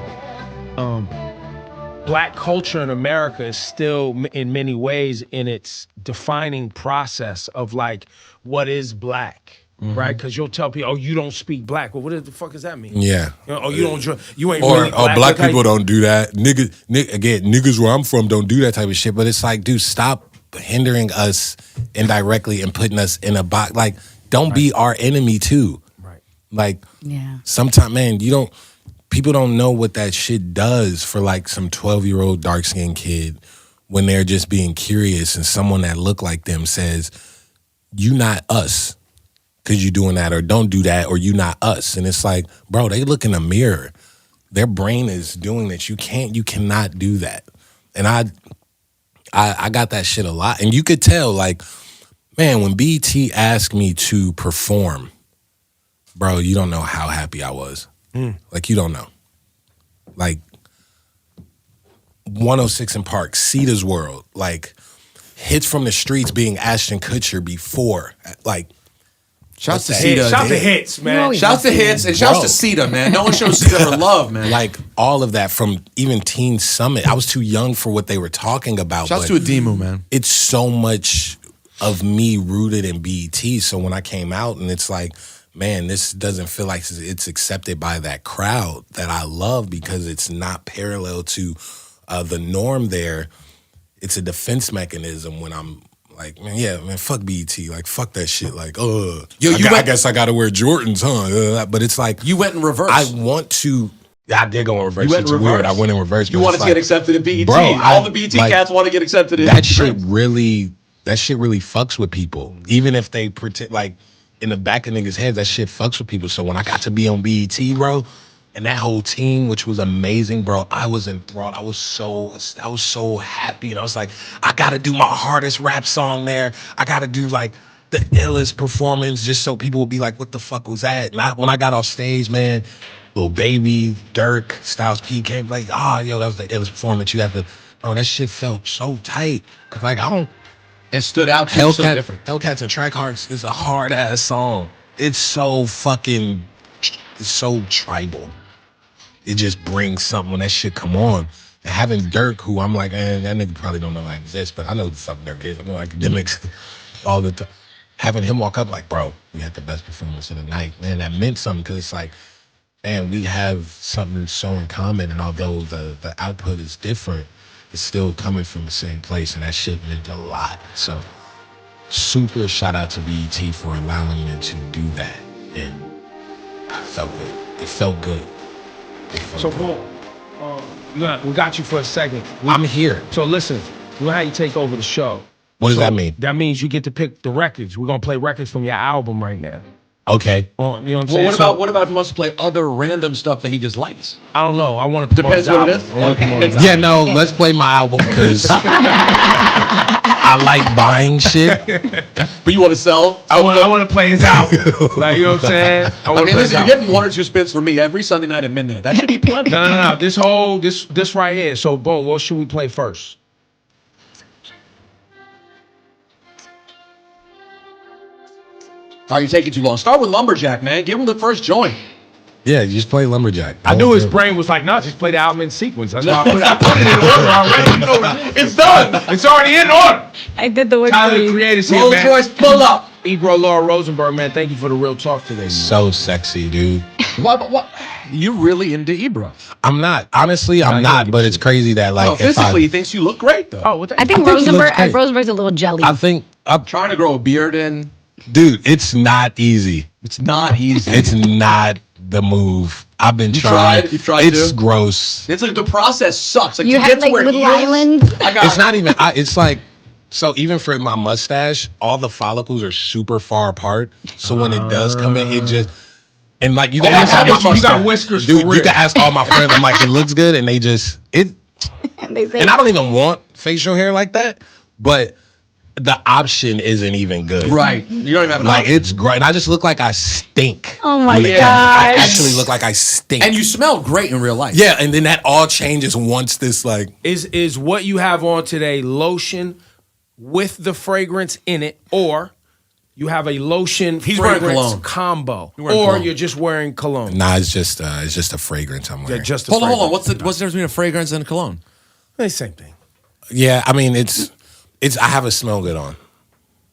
of him. Black culture in America is still, in many ways, in its defining process of like, what is black? Right, because you'll tell people, "Oh, you don't speak black." Well, what the fuck does that mean?
Yeah.
Oh, you don't. You ain't
or,
really black.
Or black people don't do that. Niggas where I'm from don't do that type of shit. But it's like, dude, stop hindering us indirectly and putting us in a box. Like, don't be our enemy too.
Right.
Like,
sometimes, man, people don't know what that shit does for like some 12-year-old dark-skinned kid when they're just being curious and someone that look like them says, "You not us." Because you doing that, or don't do that, or you not us. And it's like, bro, they look in the mirror. Their brain is doing this. You cannot do that. And I got that shit a lot. And you could tell, like, man, when BET asked me to perform, bro, you don't know how happy I was. Like, you don't know. Like, 106 in Park, Cedar's World, like, Hits from the Streets being Ashton Kutcher before, like,
Shouts to Cedar.
Shout to Hits, man.
Shouts to Hits and shouts to Cedar, man. No one shows Cedar her love, man.
Like all of that from even Teen Summit. I was too young for what they were talking about.
Shouts to Adimu, man.
It's so much of me rooted in BET. So when I came out and it's like, man, this doesn't feel like it's accepted by that crowd that I love because it's not parallel to the norm there. It's a defense mechanism when I'm like, man, fuck BET. Like, fuck that shit. Like, I guess I got to wear Jordans, huh? But it's like...
You went in reverse.
I want to... I did go in reverse. It's weird. I went in reverse.
You wanted to get accepted in BET.
Bro,
all the BET cats want to get accepted in...
That shit really fucks with people. Even if they pretend... Like, in the back of niggas' heads, that shit fucks with people. So when I got to be on BET, bro... And that whole team, which was amazing, bro, I was enthralled. I was so happy. And I was like, I gotta do my hardest rap song there. I gotta do like the illest performance just so people will be like, what the fuck was that? And when I got off stage, man, Lil Baby, Dirk, Styles P came like, that was the illest performance you had to, that shit felt so tight. Cause like,
it stood out to so different.
Hellcats and Track Hearts is a hard ass song. It's so fucking it's so tribal. It just brings something when that shit come on. And having Dirk, who I'm like, that nigga probably don't know I exist, but I know the fuck Dirk is. I know academics all the time. Having him walk up like, bro, we had the best performance of the night. Man, that meant something because it's like, man, we have something so in common, and although the output is different, it's still coming from the same place, and that shit meant a lot. So super shout out to BET for allowing me to do that, and I felt good. It felt good.
So, Paul, we got you for a second.
I'm here.
So listen, we're how you take over the show.
What does that mean?
That means you get to pick the records. We're gonna play records from your album right now.
Okay.
You know what I'm
Well,
saying?
what about if he wants to play other random stuff that he just likes?
I don't know. I want to
Depends what it is.
Yeah, no, let's play my album because I like buying shit.
But you want to sell?
I want to play his album. Like, you know what I'm saying?
I mean, listen, you're getting 1 or 2 spins from me every Sunday night at midnight. That should be plenty.
No. This right here. So, boom, what should we play first?
Are you taking too long? Start with Lumberjack, man. Give him the first joint.
Yeah, you just play Lumberjack.
I knew his brain was like, no, just play the album in sequence. That's why I put it in order already.
It's done.
It's already in order.
I did the work
Tyler,
for
the
you.
Creator's here,
Rolls
man.
Royce, pull up.
Igor, Laura Rosenberg, man, thank you for the real talk today.
So sexy, dude.
What? You really into Ibra?
I'm not. Honestly, I'm not, but it's crazy that like
No, physically, he thinks you look great, though.
Oh,
I think Rosenberg's a little jelly.
I think I'm
trying to grow a beard in.
Dude, it's not easy.
It's not easy.
It's not the move. I've been
You
trying.
tried? You've tried
It's
to?
gross.
It's like the process sucks. Like
You
to
have
get to
like
where
little
he is,
islands.
It's not even. It's like. So even for my mustache, all the follicles are super far apart. So when it does come in, it just and like you can ask all my
you got whiskers
dude.
for
You
real.
can ask all my friends. I'm like, it looks good, and they just it.
They say,
And I don't even want facial hair like that, but the option isn't even good.
Right. You don't even have an
like
option.
it's great. And I just look like I stink.
oh my
I
gosh.
actually look like I stink.
And you smell great in real life.
yeah, and then that all changes once this like
Is what you have on today lotion with the fragrance in it, or you have a lotion
He's wearing
fragrance
cologne.
combo,
You're wearing
or
cologne.
you're just wearing cologne.
nah, it's just a fragrance I'm wearing.
Yeah, just a
Hold on.
fragrance.
What's the difference between a fragrance and a cologne?
The same thing.
Yeah, I mean it's I have a smell good on.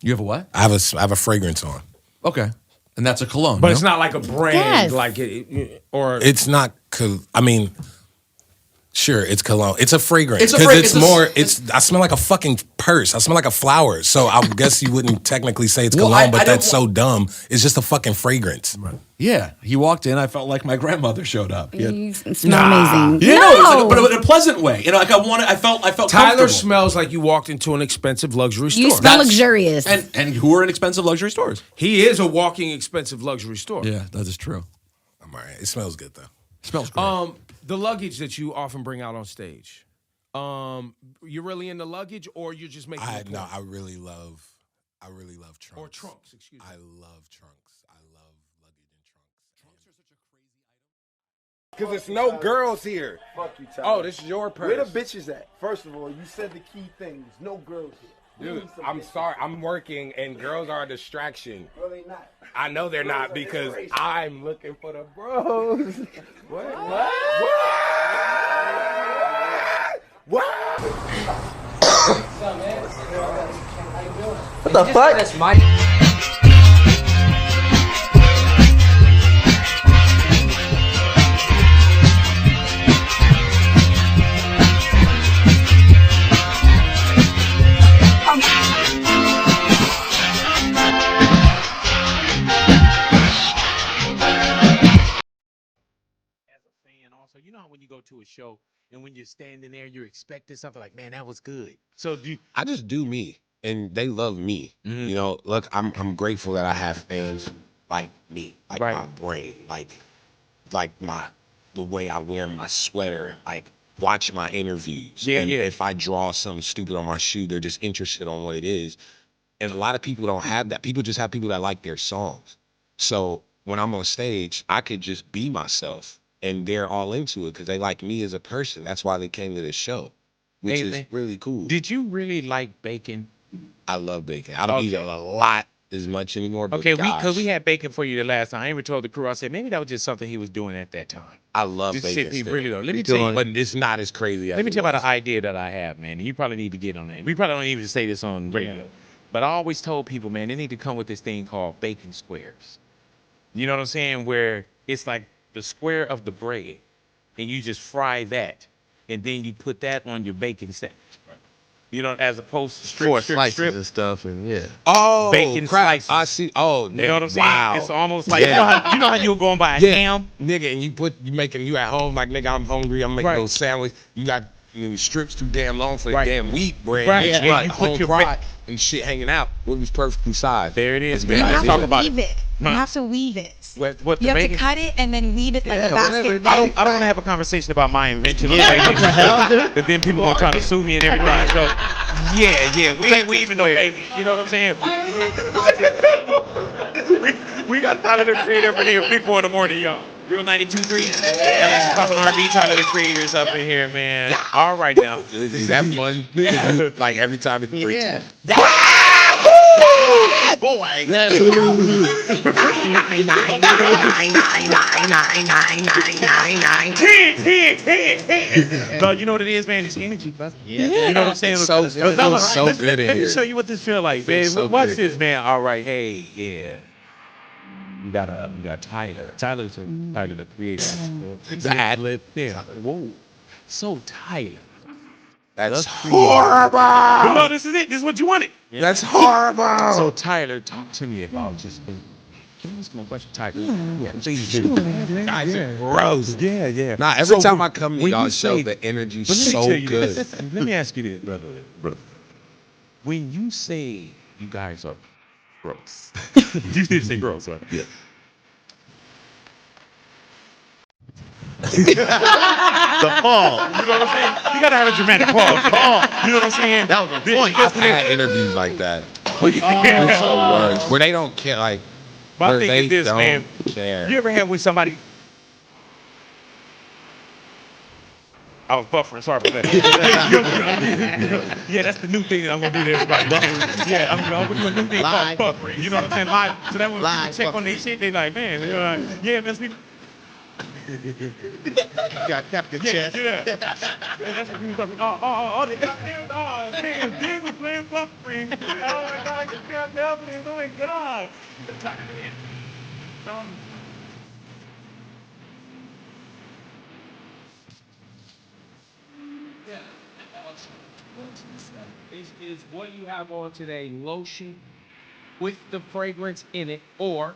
You have a what?
I have a fragrance on.
Okay. And that's a cologne.
But
no?
it's not like a brand,
Yes.
like it, or
It's not. I mean, sure, it's cologne. It's a fragrance
It's a
because
fra-
it's
it's a-
more. It's. I smell like a fucking purse. I smell like a flower. So I guess you wouldn't technically say it's
Well,
cologne,
I
but
don't
that's so dumb. It's just a fucking fragrance.
Yeah. He walked in. I felt like my grandmother showed up. Yeah.
You smell amazing.
Yeah, no, it's like, but in a pleasant way. You know, like I felt
Tyler
comfortable.
smells like you walked into an expensive luxury store.
You smell
That's-
luxurious.
And who are in expensive luxury stores?
He is a walking expensive luxury store.
Yeah, that is true.
I'm all right. It smells good though.
It smells great.
The luggage that you often bring out on stage. You're really into luggage, or you're just making? a point?
I really love trunks.
Or trunks. Excuse me.
I love trunks. I love luggage and trunks.
Trunks are such a crazy item.
Because there's no girls here.
Fuck you, Tyler.
Oh, this is your purse.
Where the bitches at? First of all, you said the key thing. There's no girls here.
Dude, I'm sorry. I'm working and girls are a distraction.
No, they not.
I know they're not because I'm looking for the bros. What?
What the fuck? That's my.
Also, you know how when you go to a show and when you're standing there, you're expecting something like, man, that was good. So
I just do me, and they love me. You know, look, I'm grateful that I have fans like me, like my brain, like the way I wear my sweater, like watch my interviews.
Yeah,
and
yeah.
If I draw something stupid on my shoe, they're just interested on what it is. And a lot of people don't have that. People just have people that like their songs. So when I'm on stage, I could just be myself. And they're all into it because they like me as a person. That's why they came to this show, which is really cool.
Did you really like bacon?
I love bacon. I don't eat it a lot, as much anymore. But
Okay,
gosh,
because we had bacon for you the last time. I even told the crew, I said, maybe that was just something he was doing at that time.
I love
This
bacon.
shit, he
still.
really don't. Let me tell you.
But it's not as crazy as
Let me
it
tell you about
was.
an idea that I have, man. You probably need to get on that. We probably don't even say this on radio. But I always told people, man, they need to come with this thing called bacon squares. You know what I'm saying? Where it's like the square of the bread, and you just fry that, and then you put that on your bacon sandwich. You know, as opposed to strip
and stuff, and yeah.
Oh,
bacon
crap.
slices.
I see. Oh,
You know what I'm saying?
wow.
It's almost like
Yeah.
you know how you were going by a
Yeah.
ham.
Nigga, and you at home like, nigga, I'm hungry. I'm making
Right.
those sandwich. You got strips too damn long for the
Right.
damn wheat bread.
Right.
Yeah.
Yeah,
Like,
you put
home
your
fried and shit hanging out. It was perfectly sized.
There it is,
It's
man.
been
Let's
ideal.
talk about it.
Weave it. You have to weave it.
What
You
the
have
bacon?
to cut it and then weave it like a basket.
I don't want to have a conversation about my invention of bacon. But then people gonna try to sue me and everything. So yeah, we ain't weaving no baby. You know what I'm saying? we got TylertheCreator up in here, big 4 in the morning, y'all. Real 92.3. Talking R&B, TylertheCreator's up in here, man. All right now.
Is that fun? Like every time it's free.
Yeah.
Boy.
No, you know what it is, man? It's energy, bud.
Yeah.
You know what I'm saying?
It feels so good in
Let me
here.
show you what this feel like, man.
so
Watch
good.
this, man. All right, hey, yeah. You got Tyler. Tyler the creator.
The ad lib.
Yeah. Whoa. So Tyler.
That's horrible.
But no, this is it. This is what you wanted.
That's horrible.
So Tyler, talk to me about just. Give me some question, Tyler. Yeah, please do.
Guys are gross.
Yeah.
Nah, every
So
time I come to
when
y'all
you
show,
say-
the energy's
But let me
so
tell you
good.
this. Let me ask you this, brother. When you say you guys are gross, you did say gross, right?
Yeah.
The fall.
You know what I'm saying? You gotta have a dramatic pause. You know what I'm saying?
That was a point.
I've had interviews like that. Where they don't care, like,
My
where
thing
they
is this,
don't
man.
care.
You ever had with somebody? I was buffering. Sorry about that. Yeah, that's the new thing that I'm gonna do to everybody. Yeah, I'm gonna do a new thing called buffering. You know what I'm saying? Live. So that when people check on their shit, they like, man, they're like, yeah, that's me.
Got Captain Chest.
Yeah. That's what people talking. Oh, they got there. Oh, man, Dig was playing buffering. Oh my God, you can't help it. Oh my God. Is what you have on today lotion with the fragrance in it, or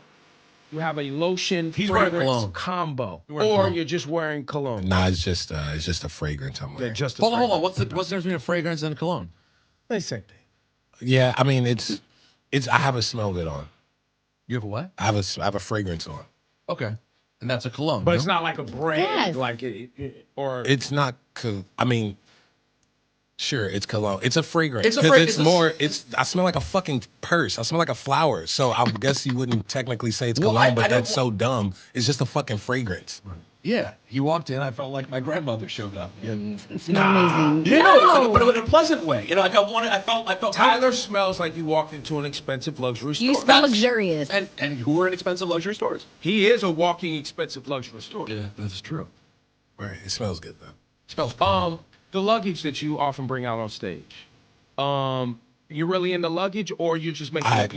you have a lotion
wearing
fragrance
cologne.
combo,
wearing
or
cologne.
you're just wearing cologne?
Nah, it's just a fragrance I'm wearing.
Just a
Hold on.
fragrance.
What's the difference between a fragrance and a cologne?
They same thing.
Yeah, I mean it's I have a smell good on.
You have a what?
I have a fragrance on.
Okay. And that's a cologne.
But
no?
it's not like a brand,
Yes.
like or
It's not. I mean, sure, it's cologne. It's a fragrance.
It's a
'Cause
fra-
it's
it's a-
more. I smell like a fucking purse. I smell like a flower. So I guess you wouldn't technically say it's
Well,
cologne,
I
but
don't
that's so dumb. It's just a fucking fragrance.
Yeah. You walked in, I felt like my grandmother showed up. Yeah.
It's amazing.
Yeah, no, but in a pleasant way. You know, like I felt
Tyler smells like you walked into an expensive luxury store.
You smell luxurious.
And who are in expensive luxury stores?
He is a walking expensive luxury store.
Yeah, that's true.
Right. It smells good though.
Smells
The luggage that you often bring out on stage. You really into luggage, or you just making it?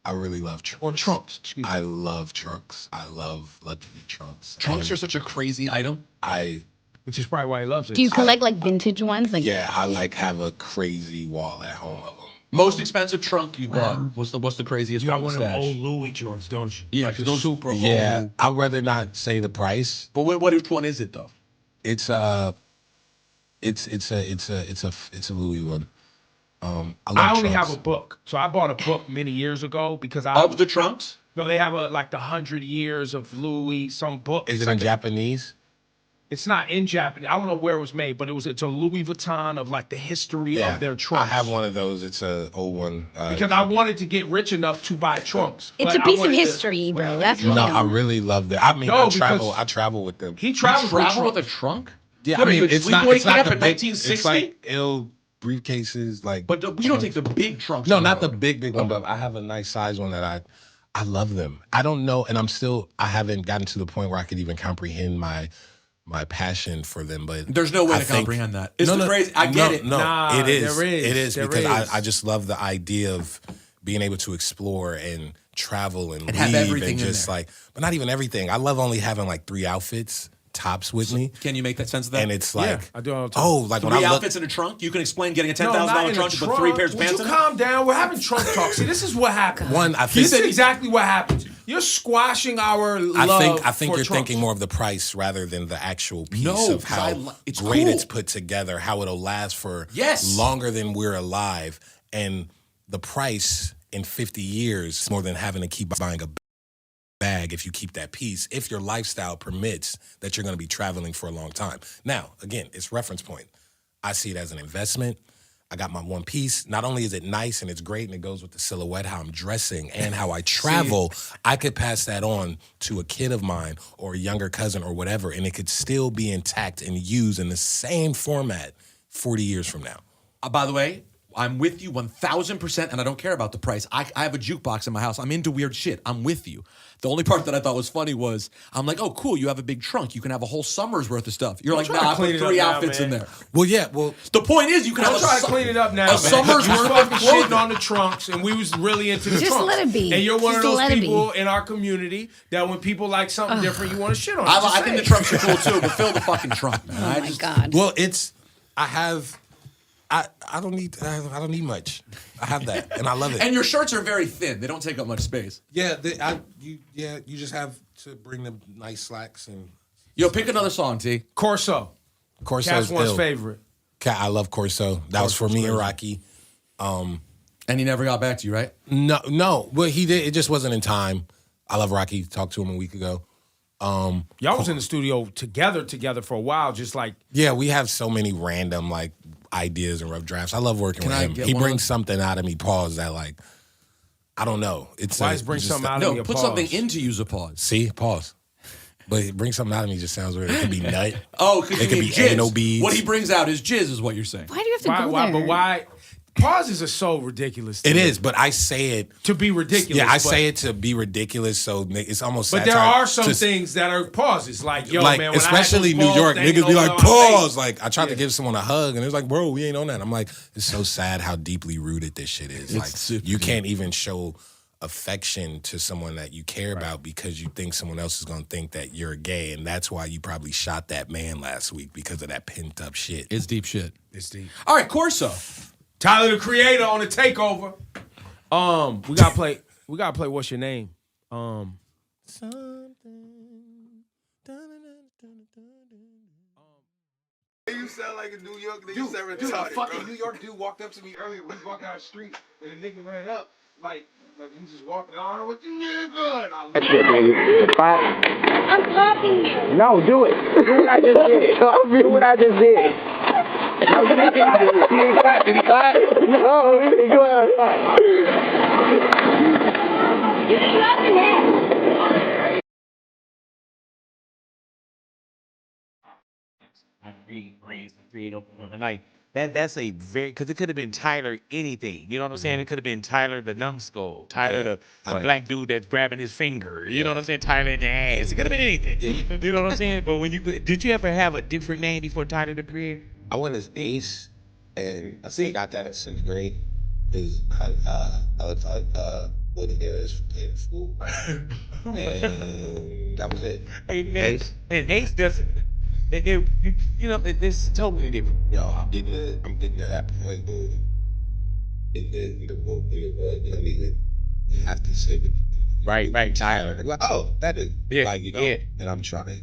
I really love trunks.
or trunks. Excuse me.
I love trunks. I love luxury trunks.
Trunks
And
are such a crazy item.
Which is probably why he loves it.
Do you collect like vintage ones? Like
I like have a crazy wall at home of them.
Most expensive trunk you bought. What's the craziest
You got
one?
one of them old Louis joints, don't you?
Yeah,
like the
those
super old.
Yeah, I'd rather not say the price.
But which one is it though?
It's a Louis one.
I only have a book, so I bought a book many years ago because
Of the trunks?
No, they have like the 100 years of Louis, some book.
Is
It's
it in
like
Japanese?
It's not in Japanese. I don't know where it was made, but it's a Louis Vuitton of like the history of their
I
trunks.
have one of those. It's a old one.
Because I wanted to get rich enough to buy trunks.
it's
but
a
I
piece of
wanted to-
history, bro. That's
No,
what
I really love that. I mean,
No,
I travel with them.
He travels
Travel
with
with a trunk?
Yeah,
What
I
are you,
mean,
a
it's not.
sleepaway
It's not
camp
the
in
big.
1960?
It's like briefcases, like.
But you don't take the big trunks.
No,
on
not the
road.
big one, but I have a nice size one that I love them. I don't know, and I haven't gotten to the point where I could even comprehend my passion for them. But
There's no way to comprehend that. It's crazy. I get it.
No,
Nah,
it is.
there is.
It is
There
because
is.
I just love the idea of being able to explore and travel and
have
leave
everything
and
in
just
there.
like, but not even everything. I love only having like 3 outfits tops with me.
Can you make that sense of that?
And it's like,
I do all the time.
oh, like when
3
I look,
outfits in a trunk? You can explain getting a
No,
$10,000
not in
trunk
a
to put 3 pairs of
Would
pants
you
in it?
calm down? We're having trunk talk. See, this is what happens.
one, I think
This is exactly what happens. You're squashing our love.
I think
for
you're
trunks.
thinking more of the price rather than the actual piece
No,
of how
'cause it's
great
cool.
it's put together, how it'll last for
Yes.
longer than we're alive, and the price in 50 years is more than having to keep buying a bag if you keep that piece, if your lifestyle permits that you're going to be traveling for a long time. Now, again, it's reference point. I see it as an investment. I got my one piece. Not only is it nice and it's great and it goes with the silhouette, how I'm dressing and how I travel, I could pass that on to a kid of mine or a younger cousin or whatever, and it could still be intact and used in the same format 40 years from now.
By the way, I'm with you 1,000%, and I don't care about the price. I have a jukebox in my house. I'm into weird shit. I'm with you. The only part that I thought was funny was, I'm like, oh, cool, you have a big trunk. You can have a whole summer's worth of stuff. You're like,
try to
nah, I
clean
put
it up
3
now,
outfits in
man.
there.
Well, yeah, well,
The point is, you can
Don't
have
try to clean it up now.
a
man.
summer's
You
worth of
fucking shitting
clothing.
on the trunks, and we was really into the
Just
trunks.
let it be.
And you're one
Just
of those
let it
people
be.
in our community that when people like something different, you want to shit on.
I think the trunks are cool too, but fill the fucking trunk, man.
Oh my God.
well, I don't need much. I have that, and I love it.
And your shirts are very thin. They don't take up much space.
Yeah, you just have to bring them nice slacks and.
Yo, pick another song, T.
Corso.
Corso's
Cat's one's
ill.
favorite.
Cat, I love Corso. That was for me and Rocky.
And he never got back to you, right?
No. Well, he did. It just wasn't in time. I love Rocky. Talked to him a week ago.
Y'all was in the studio together for a while, just like.
Yeah, we have so many random like ideas and rough drafts. I love working
Can
with
I
him.
get
He
one
brings
of-
something out of me. Pause that like. I don't know. It's
Why is bring
just
something out of me?
No,
a
put
pause?
something into use a pause.
See, pause. But bring something out of me just sounds weird. It could be nut.
Oh,
it could be
jizz.
anal beads.
What he brings out is jizz, is what you're saying.
Why do you have to go
Why?
there?
But why? Pauses are so ridiculous. to
It
me.
is, but I say it
to be ridiculous.
Yeah, I
but-
say it to be ridiculous, so it's almost.
But there
satire
are some
to-
things that are pauses, like yo,
like
man. When
especially
I had
New
those
York,
balls, they
niggas be
ain't
like,
on my face.
pause. Like I tried to give someone a hug, and it was like, bro, we ain't on that. I'm like, it's so sad how deeply rooted this shit is. Like you can't even show affection to someone that you care about because you think someone else is gonna think that you're gay, and that's why you probably shot that man last week because of that pent up shit.
It's deep shit.
It's deep.
All right, Corso.
Tyler the Creator on the takeover. We gotta play. We gotta play. What's your name?
You sound like a New York nigga.
Dude,
sound
a
retarded,
fucking
bro.
New York dude walked up to me earlier. We was walking down the street, and the nigga ran up like he just walking. I don't know what you nigga.
I'm clapping you.
No, do it. Do what I just did. Do what I just did. Did he clap? Did he clap? No, he didn't clap.
You clapping it.
Like that's a very, because it could have been Tyler anything. You know what I'm saying? It could have been Tyler the numbskull, Tyler the black dude that's grabbing his finger. You know what I'm saying? Tyler in the ass. It could have been anything. You know what I'm saying? But when did you ever have a different name before Tyler the Creator?
I went as Ace, and I think I got that in 6th grade. Because I was what it is in school. And that was it.
Ace. And Ace doesn't. You know, it's totally different.
Yo, I'm getting to that point where you have to say it.
Right, Tyler.
Like, oh, that is like,
yeah.
And I'm just trying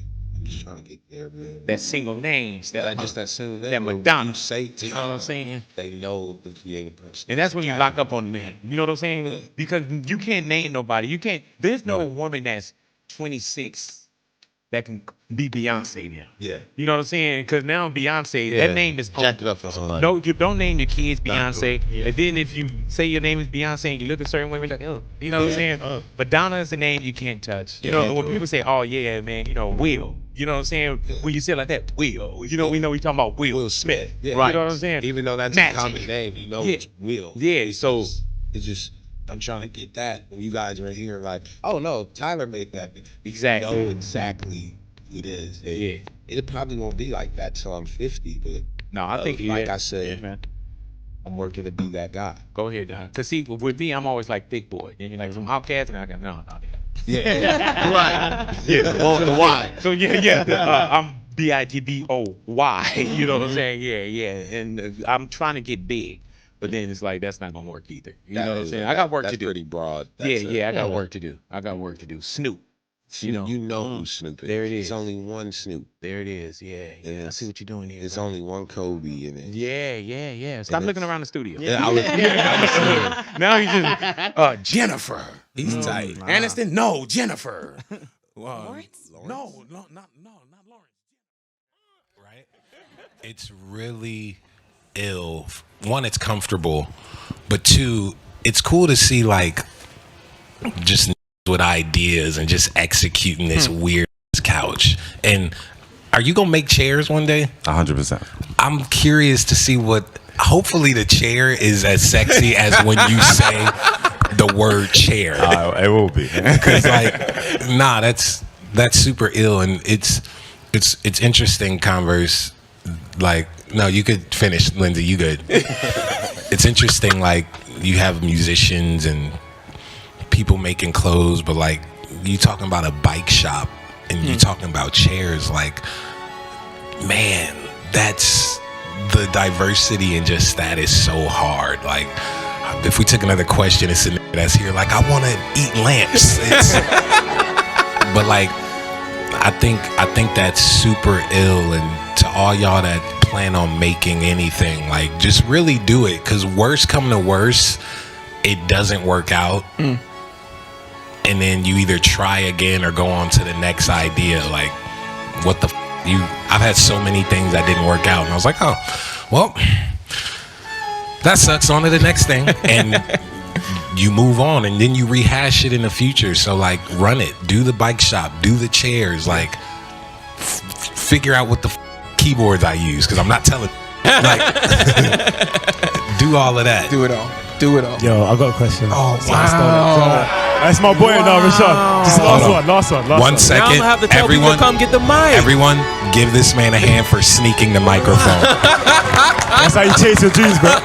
to get there, man.
That single names that
Just that soon
that Madonna.
say to
You know what I'm saying?
they know that you ain't a person.
And that's when you lock up on them. You know what I'm saying? Because you can't name nobody. There's no woman that's 26 that can be Beyonce now.
Yeah.
You know what I'm saying? Because now Beyonce,
Yeah.
that name is
Jacked it up for somebody.
No, you don't name your kids Beyonce. And then if you say your name is Beyonce and you look at certain women like, oh, you know what I'm saying? But Donna is a name you can't touch. You know, when people say, oh yeah, man, you know, Will. You know what I'm saying? When you say it like that, Will. You know, we talking about Will Smith.
Yeah.
Right. You know what I'm saying?
Even though that's
Magic.
a common name, you know, it's Will.
Yeah, so
it's just I'm trying to get that when you guys are here like, oh no, Tyler made that.
Exactly.
You know exactly who it is.
Yeah.
It probably won't be like that till I'm 50, but
no, I think
like I said, man, I'm working to be that guy.
Go ahead, Don. Cause see, with me, I'm always like thick boy. And you're like some Outcast, and I go, no.
Yeah. Right.
Yeah.
The Y.
So yeah. I'm BIGBOY. You know what I'm saying? Yeah. And I'm trying to get big, but then it's like that's not gonna work either. You know what I'm saying? I got work to do.
That's pretty broad.
I got work to do. Snoop.
You know who Snoop is.
There it is.
There's only one Snoop.
There it is. Yeah. I see what you're doing here.
There's only one Kobe in it.
Yeah. Stop looking around the studio.
Yeah, I was.
Now he's just Jennifer.
He's tight.
Aniston? No, Jennifer. Lawrence? No, not Lawrence.
Right? It's really ill. One, it's comfortable, but two, it's cool to see like just with ideas and just executing this weird couch. And are you gonna make chairs one day?
100%.
I'm curious to see what. Hopefully, the chair is as sexy as when you say the word chair.
It will be.
Because nah, that's super ill, and it's interesting. Converse, like, no, you could finish, Lindsay. You good? It's interesting. Like, you have musicians and people making clothes, but like you talking about a bike shop and you talking about chairs. Like, man, that's the diversity and just that is so hard. Like, if we took another question, it's a nigga that's here like, I want to eat lamps. But like, I think that's super ill. And to all y'all that plan on making anything, like, just really do it. Because worst come to worst, it doesn't work out. And then you either try again or go on to the next idea. Like, what the I've had so many things that didn't work out, and I was like, oh, well, that sucks. On to the next thing. And you move on, and then you rehash it in the future. So like, run it, do the bike shop, do the chairs, like figure out what the keyboards I use, because I'm not telling. Like, do all of that.
Do it all.
Yo, I got a question.
Oh, wow.
That's my boy now, Rashad. Just last one.
1 second.
Now I'm gonna have to tell people to come get the mic.
Everyone, give this man a hand for sneaking the microphone.
That's how you chase your dreams, bro.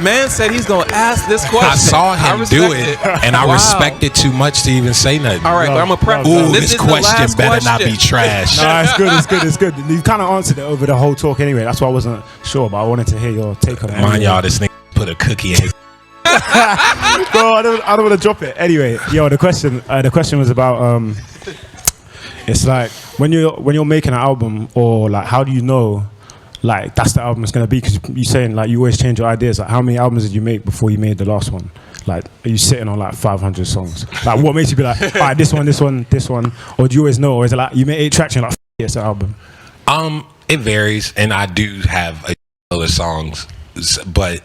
Man said he's gonna ask this question.
I saw him do it, and I respect it too much to even say nothing.
All right, but I'm gonna prep.
Ooh,
this
this question better not be trash.
Nah, it's good. You kind of answered it over the whole talk anyway. That's why I wasn't sure, but I wanted to hear your take on it.
Mind y'all, this nigga put a cookie in his.
Bro, I don't want to drop it. Anyway, yo, the question was about it's like when you're making an album, or like, how do you know like that's the album it's gonna be? Because you're saying like you always change your ideas. Like, how many albums did you make before you made the last one? Like, are you sitting on like 500 songs? Like, what makes you be like, all right, this one, or do you always know, or is it like you make 8 tracks and like, it's an album?
It varies, and I do have a lot of songs, but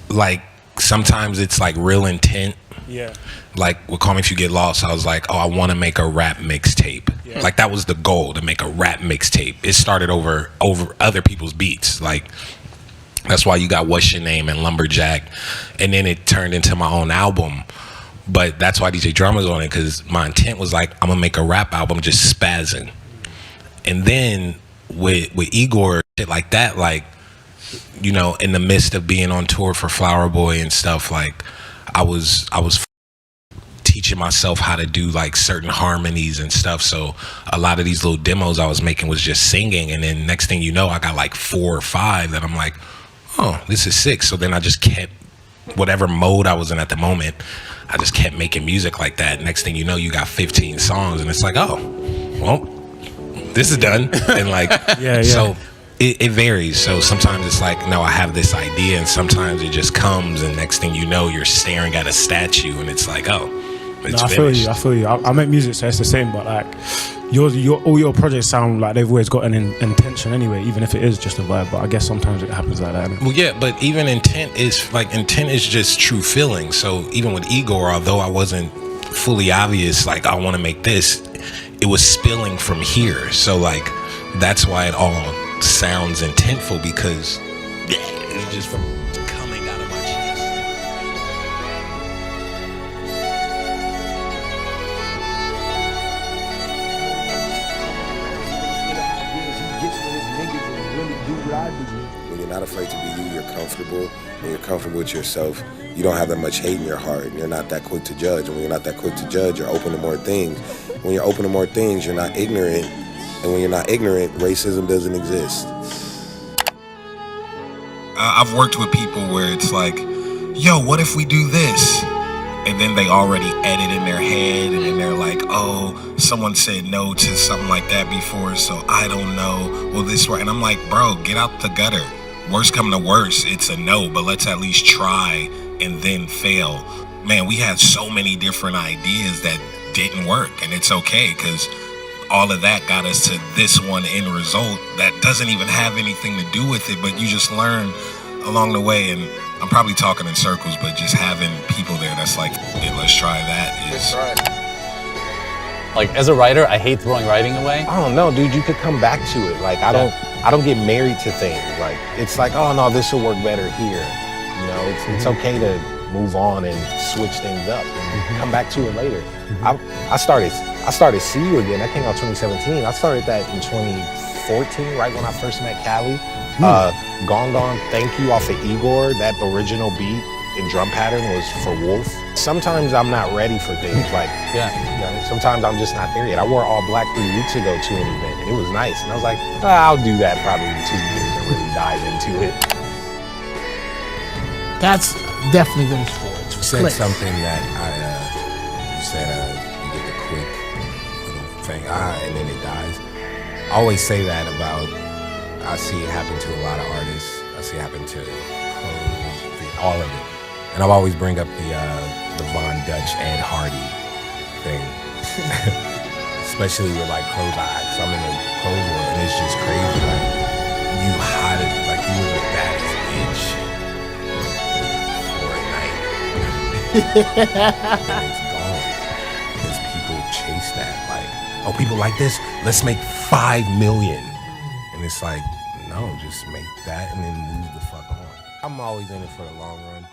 like sometimes it's like real intent.
Yeah.
Like with Call Me If You Get Lost, I was like, oh, I want to make a rap mixtape. Yeah. Like, that was the goal, to make a rap mixtape. It started over other people's beats. Like, that's why you got What's Your Name and Lumberjack, and then it turned into my own album. But that's why DJ Drummer's on it, because my intent was like, I'm gonna make a rap album just spazzing. And then with Igor, shit like that, like, you know, in the midst of being on tour for Flower Boy and stuff, like, I was teaching myself how to do like certain harmonies and stuff. So a lot of these little demos I was making was just singing, and then next thing you know, I got like 4 or 5 that I'm like, oh, this is sick. So then I just kept, whatever mode I was in at the moment, I just kept making music like that. Next thing you know, you got 15 songs, and it's like, oh, well, this is done. And like,
yeah.
So it varies. So sometimes it's like, no, I have this idea, and sometimes it just comes, and next thing you know, you're staring at a statue, and it's like, oh, It's
I feel you. I make music, so it's the same. But like, all your projects sound like they've always got an intention anyway, even if it is just a vibe. But I guess sometimes it happens like that. Innit?
Well, yeah, but even intent is just true feeling. So even with Igor, although I wasn't fully obvious, like I want to make this, it was spilling from here. So like that's why it all sounds intentful, because it's just from coming out of my chest.
When you're not afraid to be you, you're comfortable. When you're comfortable with yourself, you don't have that much hate in your heart, and you're not that quick to judge. And when you're not that quick to judge, you're open to more things. When you're open to more things, you're not ignorant. And when you're not ignorant, racism doesn't exist.
I've worked with people where it's like, yo, what if we do this? And then they already edit in their head, and then they're like, oh, someone said no to something like that before, so I don't know. Well, this right. And I'm like, bro, get out the gutter. Worst come to worst, it's a no, but let's at least try and then fail. Man, we had so many different ideas that didn't work, and it's okay, because all of that got us to this one end result that doesn't even have anything to do with it, but you just learn along the way. And I'm probably talking in circles, but just having people there that's like, hey, let's try that is...
Like, as a writer, I hate throwing writing away.
I don't know, dude. You could come back to it. Like, I don't get married to things. Like, it's like, oh no, this will work better here. You know, it's okay to move on and switch things up and come back to it later. I started See You Again. That came out 2017. I started that in 2014, right when I first met Callie. Gone Gone Thank You off of Igor. That original beat and drum pattern was for Wolf. Sometimes I'm not ready for things like, you know, sometimes I'm just not there yet. I wore all black 3 weeks ago to an event, and it was nice. And I was like, I'll do that probably in 2 years and really dive into it.
That's definitely what it's for.
You said something that you said you get the quick little thing, and then it dies. I always say that about, I see it happen to a lot of artists. I see it happen to all of it. And I'll always bring up the Von Dutch Ed Hardy thing. Especially with like clothes. I'm in the clothes world, and it's just crazy. Like, you hide it, like you were the baddest bitch for a night. And it's gone. Because people chase that. Like, oh, people like this? Let's make 5 million. And it's like, no, just make that and then move the fuck on. I'm always in it for the long run.